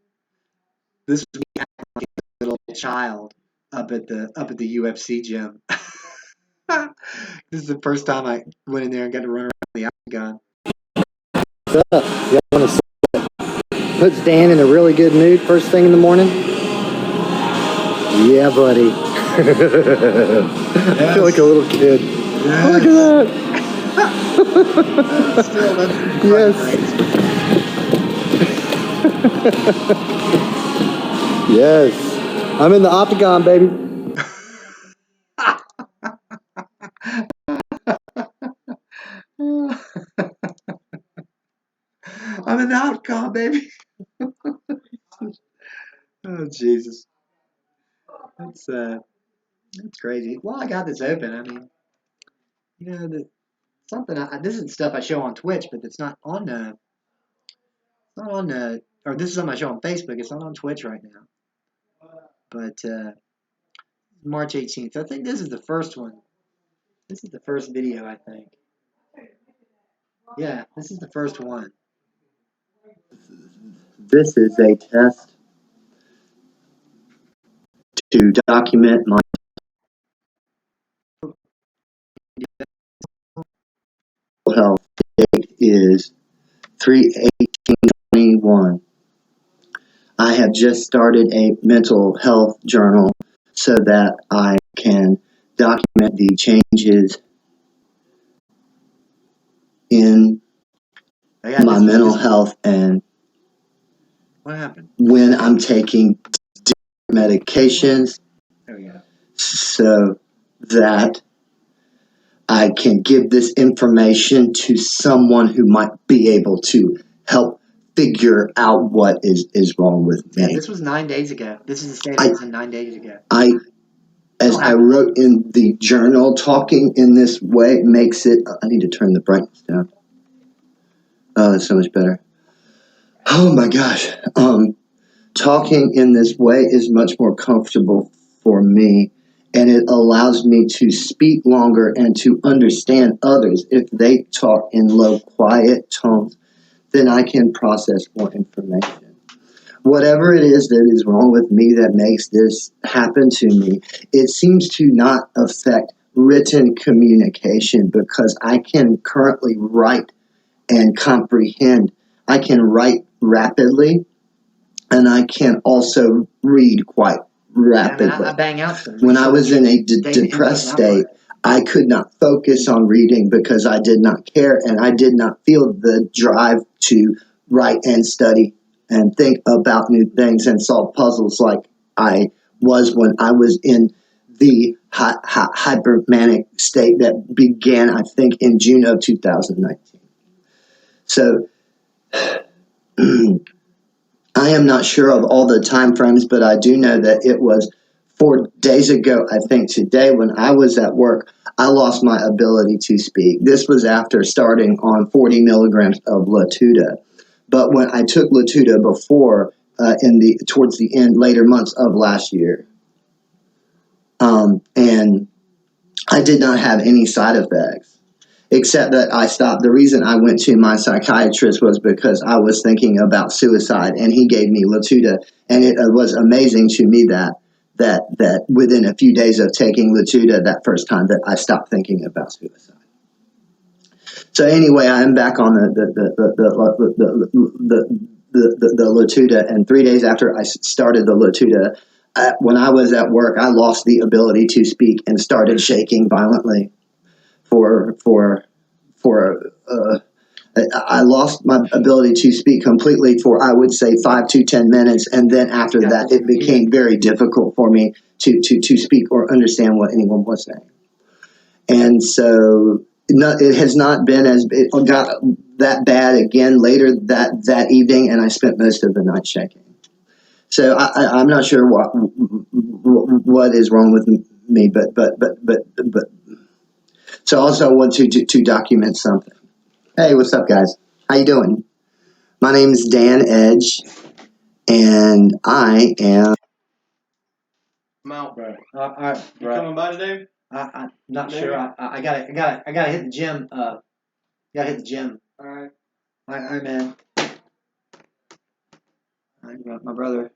This is me acting like a little child up at the UFC gym. This is the first time I went in there and got to run around the octagon. What's up? You want to puts Dan in a really good mood first thing in the morning? Yeah, buddy. Yes. I feel like a little kid. Yes. Oh, look at that. Still, that's yes. Yes. I'm in the octagon, baby. I'm in the octagon, baby. Oh, Jesus. That's crazy. Well, I got this open. I mean, this is stuff I show on Twitch, but it's not on or this is something I show on Facebook. It's not on Twitch right now. But March 18th. I think this is the first one. This is the first video, I think. Yeah, this is the first one. This is a test to document my health. Date is 3/18/21. I have just started a mental health journal so that I can document the changes in my mental health and what happened when I'm taking medications, so that I can give this information to someone who might be able to help figure out what is wrong with me. Yeah, this was 9 days ago. This is the state I was in 9 days ago. As I wrote in the journal, talking in this way makes it. I need to turn the brightness down. Oh, that's so much better. Oh my gosh. Talking in this way is much more comfortable for me, and it allows me to speak longer and to understand others. If they talk in low, quiet tones, then I can process more information. Whatever it is that is wrong with me that makes this happen to me, it seems to not affect written communication because I can currently write and comprehend. I can write rapidly, and I can also read quite rapidly. Yeah, I mean, I bang out some. When I was in a depressed state, I could not focus on reading because I did not care, and I did not feel the drive to write and study and think about new things and solve puzzles like I was when I was in the hypermanic state that began, I think, in June of 2019. So I am not sure of all the time frames, but I do know that it was 4 days ago, I think today, when I was at work, I lost my ability to speak. This was after starting on 40 milligrams of Latuda. But when I took Latuda before, towards the end, later months of last year, and I did not have any side effects, except that I stopped. The reason I went to my psychiatrist was because I was thinking about suicide, and he gave me Latuda, and it was amazing to me that within a few days of taking Latuda that first time that I stopped thinking about suicide. So anyway, I'm back on the Latuda, and 3 days after I started the Latuda, when I was at work, I lost the ability to speak and started shaking violently. I lost my ability to speak completely for, I would say, 5 to 10 minutes, and then after that, it became very difficult for me to speak or understand what anyone was saying. And so it has not been it got that bad again later that evening, and I spent most of the night shaking. So I'm not sure what is wrong with me, but so also I want to document something. Hey, what's up, guys? How you doing? My name is Dan Edge, and I am. I'm out, bro. All right, You bro. coming by today? I'm not Maybe. sure. I gotta hit the gym. Gotta hit the gym. All right. All right, man. My brother.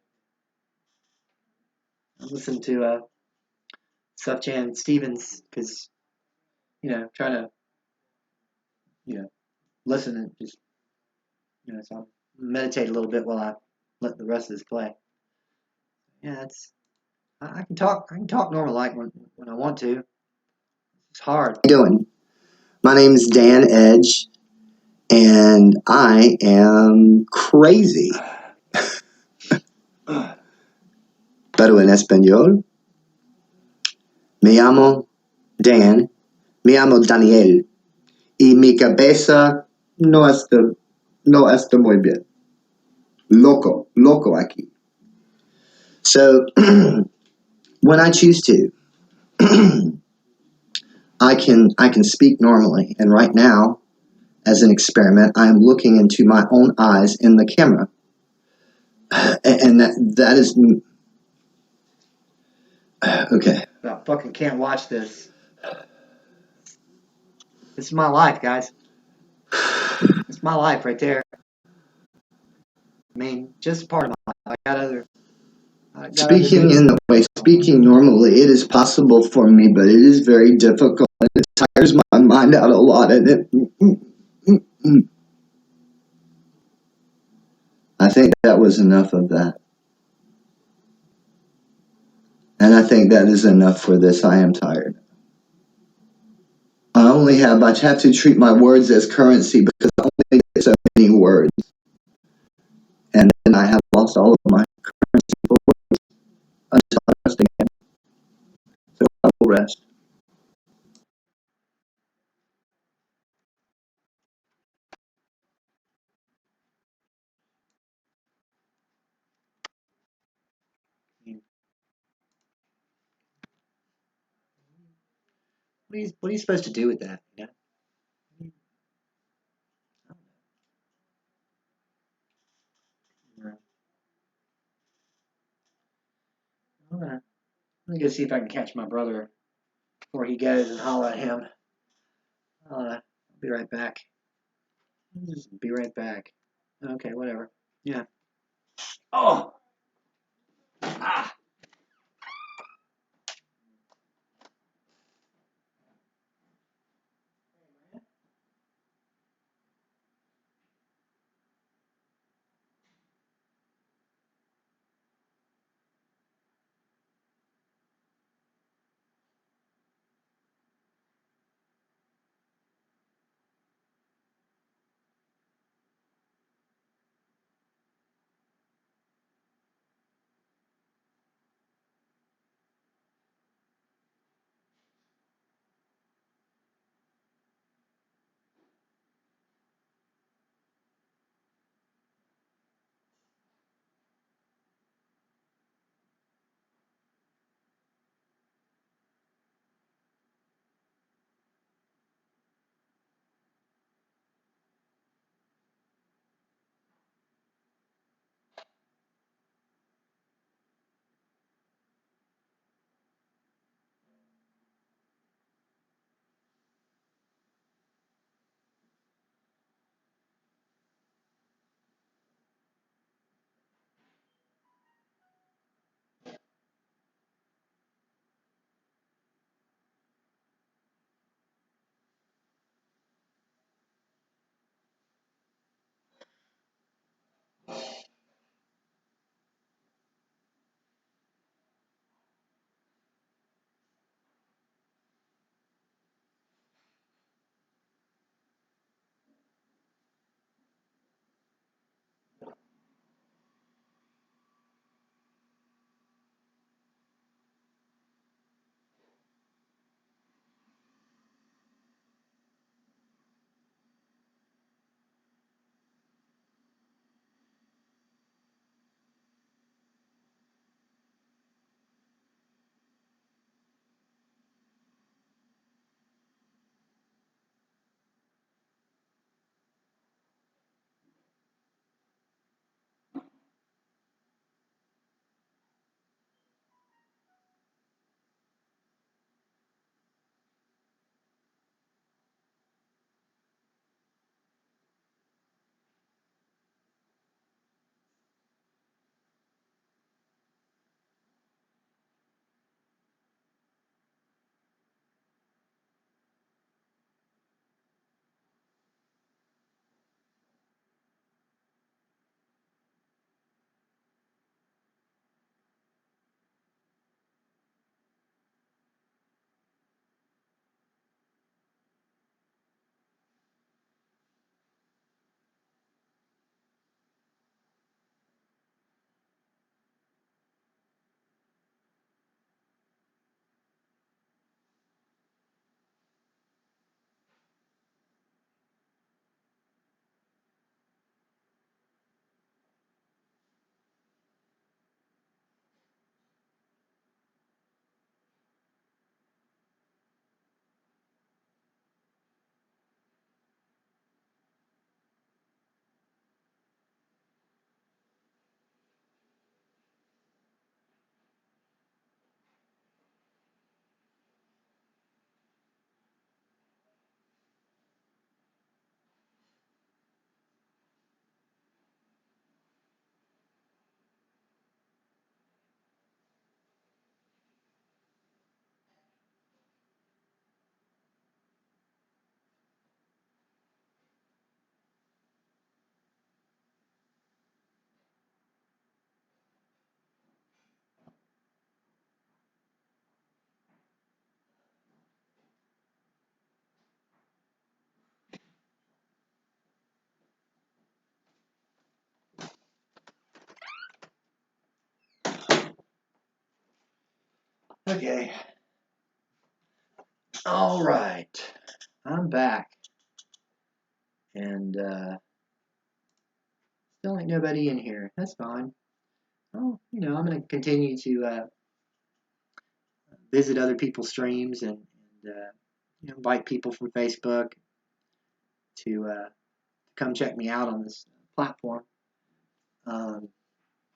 I'm listening to Sufjan Stevens because trying to listen and just so I meditate a little bit while I let the rest of this play. Yeah, I can talk. I can talk normal like when I want to. It's hard. How you doing? My name is Dan Edge, and I am crazy. Pero en español, me llamo Dan, me llamo Daniel, y mi cabeza no está muy bien. Loco aquí. So, when I choose to, I can speak normally, and right now, as an experiment, I am looking into my own eyes in the camera, and that is okay. I fucking can't watch this. This is my life, guys. It's my life right there. I mean, just part of my life. I got other. Speaking in the way, speaking normally, it is possible for me, but it is very difficult. It tires my mind out a lot, and I think that was enough of that. And I think that is enough for this. I am tired. I have to treat my words as currency because I only get so many words. And then I have lost all of my currency for words until I rest again. So I will rest. What are you supposed to do with that? I'm gonna go see if I can catch my brother before he goes and holler at him. I'll be right back. Just be right back. Okay, whatever. Yeah. Oh. Ah. Okay. All right. I'm back. And still ain't nobody in here. That's fine. Oh, I'm going to continue to visit other people's streams and invite people from Facebook to come check me out on this platform. Um,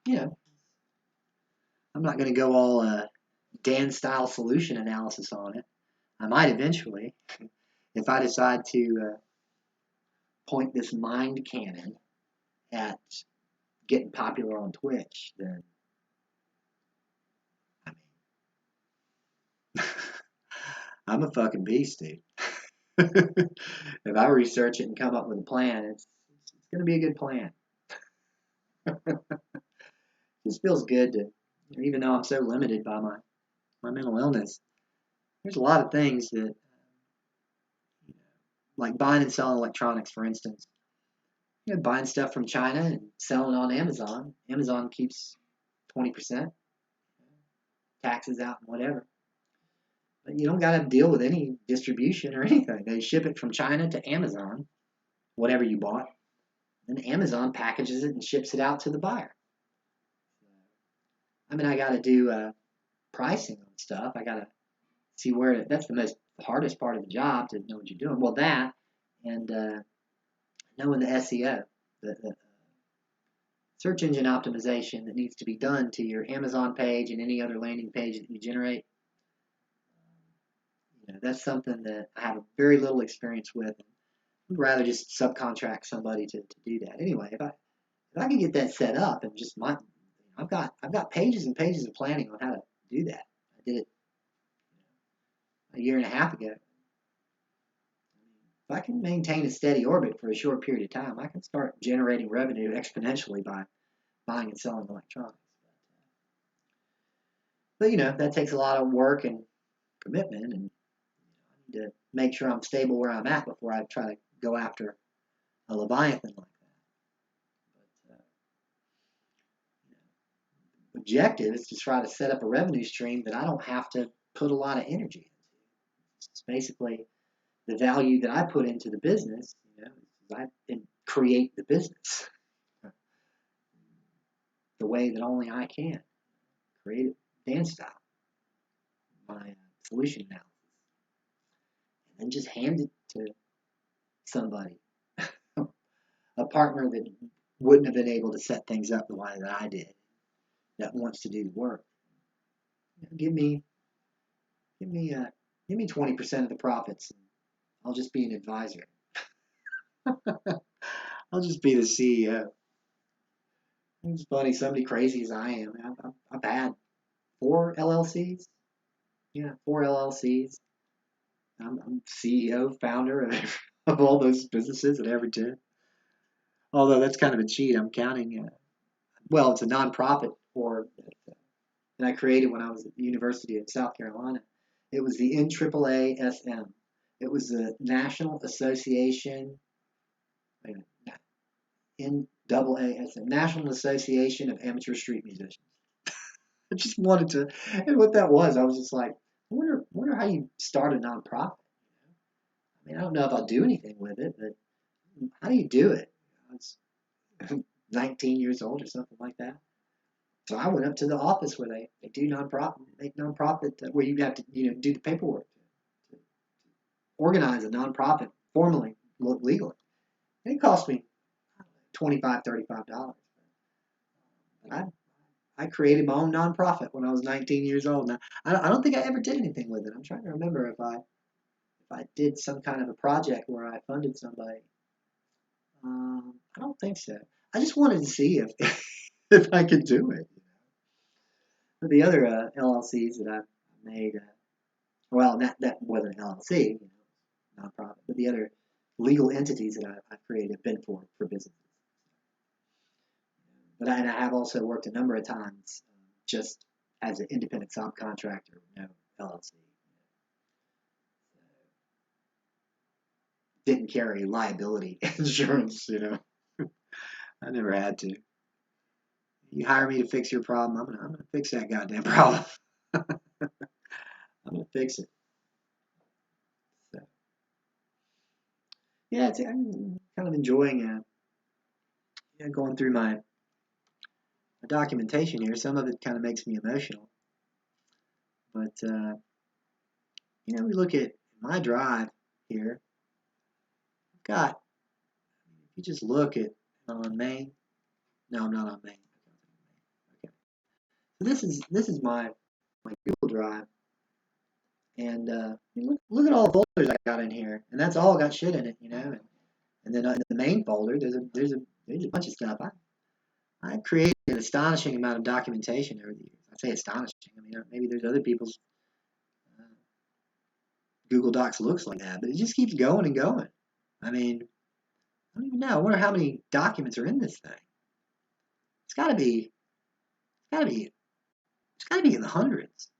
I'm not going to go all Dan-style solution analysis on it. I might eventually, if I decide to point this mind cannon at getting popular on Twitch, then I mean, I'm a fucking beast, dude. If I research it and come up with a plan, it's going to be a good plan. It just feels good to, even though I'm so limited by my mental illness, there's a lot of things that, like buying and selling electronics, for instance. Buying stuff from China and selling on Amazon. Amazon keeps 20%, taxes out and whatever. But you don't got to deal with any distribution or anything. They ship it from China to Amazon, whatever you bought. Then Amazon packages it and ships it out to the buyer. I mean, I got to do pricing on stuff. I got to see where that's the hardest part of the job, to know what you're doing. Well, that and knowing the SEO, the search engine optimization that needs to be done to your Amazon page and any other landing page that you generate. That's something that I have very little experience with. I'd rather just subcontract somebody to do that. Anyway, if I can get that set up and just I've got pages and pages of planning on how to do that. I did it a year and a half ago. If I can maintain a steady orbit for a short period of time, I can start generating revenue exponentially by buying and selling electronics. But that takes a lot of work and commitment, and I need to make sure I'm stable where I'm at before I try to go after a Leviathan like that. But objective is to try to set up a revenue stream that I don't have to put a lot of energy into. It's basically the value that I put into the business. I create the business the way that only I can. Create it Dan style. My solution analysis. And then just hand it to somebody. A partner that wouldn't have been able to set things up the way that I did, that wants to do the work. Give me 20% of the profits. And I'll just be an advisor. I'll just be the CEO. It's funny, somebody crazy as I am. I've had 4 LLCs. Yeah, 4 LLCs. I'm CEO, founder of all those businesses that I ever did. Although that's kind of a cheat. I'm counting. Well, it's a nonprofit that I created when I was at the University of South Carolina. It was the NAAASM. It was the National Association. NAASM, National Association of Amateur Street Musicians. I just wanted to, and what that was, I was just like, I wonder how you start a nonprofit. I mean, I don't know if I'll do anything with it, but how do you do it? I was 19 years old or something like that. So I went up to the office where they do nonprofit, where you have to do the paperwork to organize a nonprofit formally, legally. And it cost me $25, $35. And I created my own nonprofit when I was 19 years old. Now I don't think I ever did anything with it. I'm trying to remember if I did some kind of a project where I funded somebody. I don't think so. I just wanted to see if if I could do it. But the other LLCs that I've made, well, that wasn't an LLC, nonprofit, but the other legal entities that I've created have been for businesses. But I have also worked a number of times just as an independent subcontractor, LLC. Didn't carry liability insurance, I never had to. You hire me to fix your problem, I'm gonna fix that goddamn problem. I'm gonna fix it. So, yeah, I'm kind of enjoying going through my documentation here. Some of it kind of makes me emotional, but we look at my drive here. I've got, if you just look at on main. No, I'm not on main. Okay. So this is my Google Drive, and look at all the folders I got in here, and that's all got shit in it, And then in the main folder, there's a bunch of stuff. I created an astonishing amount of documentation over the years. I say astonishing. I mean, maybe there's other people's Google Docs looks like that, but it just keeps going and going. I mean, I don't even know. I wonder how many documents are in this thing. It's got to be in the hundreds.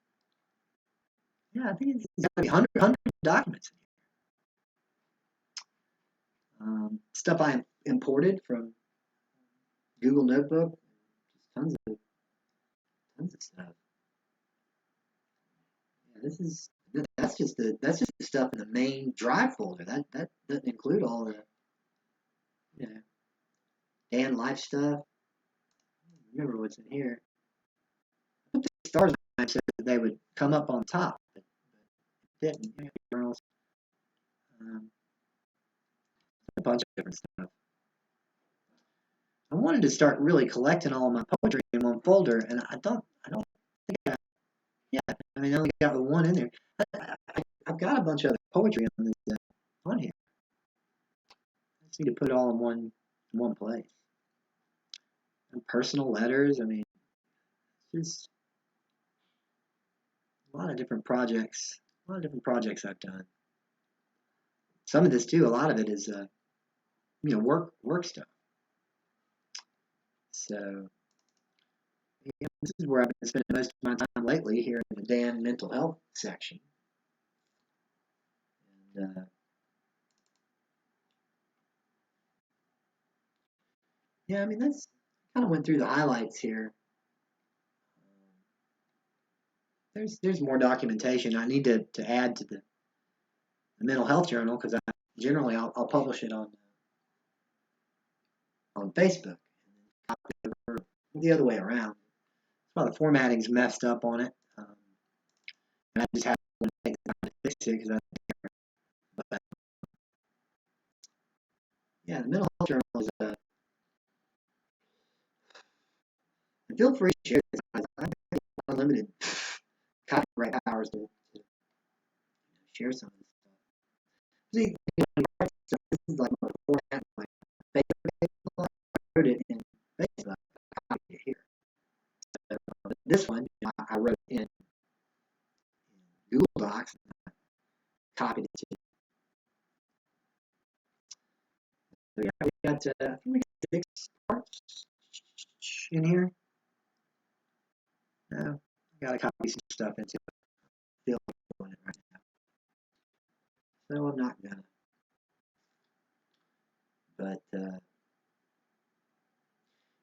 Yeah, I think it's got to be hundreds of documents. Stuff I imported from Google Notebook, tons of stuff. Yeah, that's just the stuff in the main drive folder. That doesn't include all the Dan Life stuff. I don't remember what's in here. I put the stars on so that they would come up on top, but it didn't. Journals, a bunch of different stuff. I wanted to start really collecting all of my poetry in one folder, and I don't think I mean, I only got the one in there. I've got a bunch of poetry on this on here. I just need to put it all in one place. And personal letters. I mean, just a lot of different projects. A lot of different projects I've done. Some of this too. A lot of it is work stuff. So yeah, this is where I've been spending most of my time lately, here in the Dan mental health section. And yeah, I mean, that's kind of went through the highlights here. There's more documentation I need to add to the mental health journal, because I'll publish it on Facebook, or the other way around. Well, the formatting's messed up on it, and I just have to take time to fix it because but yeah, the mental health journal is feel free to share this. I have unlimited copyright powers to share some of this stuff. See, this is like my format, my Facebook. I wrote it in Facebook. I copied it here. So, this one I wrote in Google Docs. And I copied it to. So yeah, we got I think we got 6 parts in here. No, I gotta copy some stuff into it. Feel like doing it right now. So I'm not gonna. But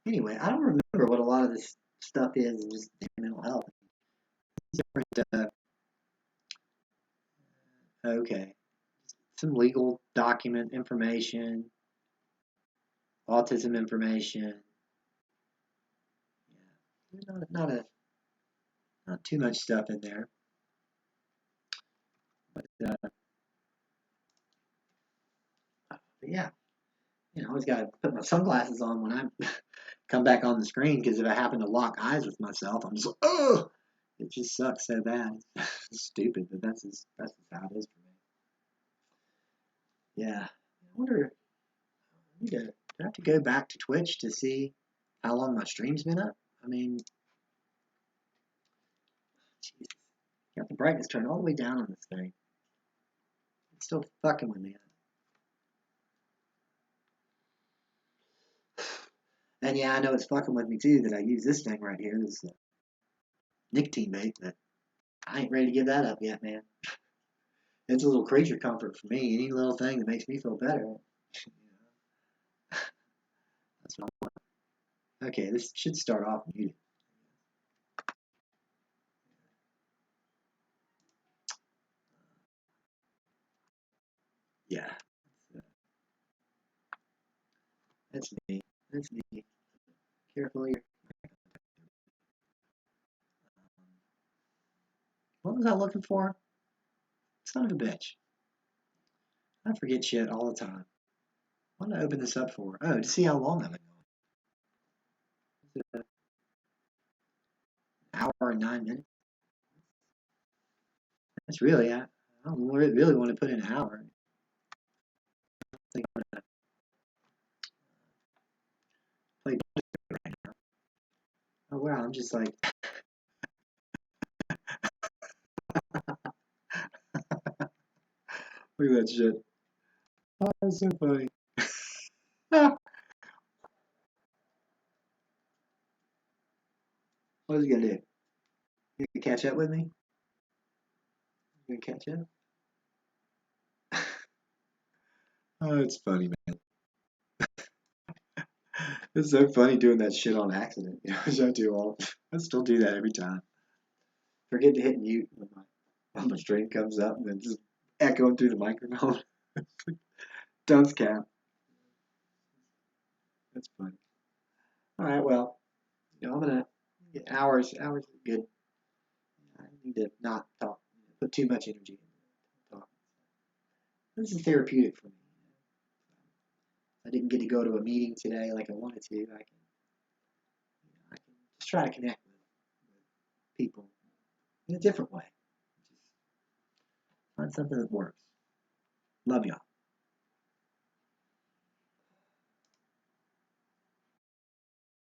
anyway, I don't remember what a lot of this stuff is in just mental health. Different, okay, some legal document information, autism information. Yeah, not too much stuff in there. But yeah, I always got to put my sunglasses on when I come back on the screen, because if I happen to lock eyes with myself, I'm just like, oh, it just sucks so bad. It's stupid, but that's just how it is for me. Yeah, I wonder. Do I have to go back to Twitch to see how long my stream's been up? I mean, Jesus, got the brightness turned all the way down on this thing. It's still fucking with me. And yeah, I know it's fucking with me too that I use this thing right here, this nicotine vape, but I ain't ready to give that up yet, man. It's a little creature comfort for me. Any little thing that makes me feel better. That's what I want. Okay, this should start off muted. That's me. That's me. Careful. What was I looking for? Son of a bitch. I forget shit all the time. What did I open this up for? Oh, to see how long I've been going. Is it an hour and 9 minutes? That's really, I don't really want to put in an hour. I think I'm going to play right now. Oh, wow, I'm just like, look at that shit. Oh, that's so funny. What is he gonna do? You gonna catch up with me? You gonna catch up? Oh, it's funny, man. It's so funny doing that shit on accident. You know, I still do that every time. Forget to hit mute when my stream comes up and then just echoing through the microphone. Dunce cap. That's funny. All right, well, I'm gonna get hours. Hours is good. I need to not talk. Put too much energy into talk. This is therapeutic for me. I didn't get to go to a meeting today like I wanted to. I can just try to connect with people in a different way. Just find something that works. Love y'all.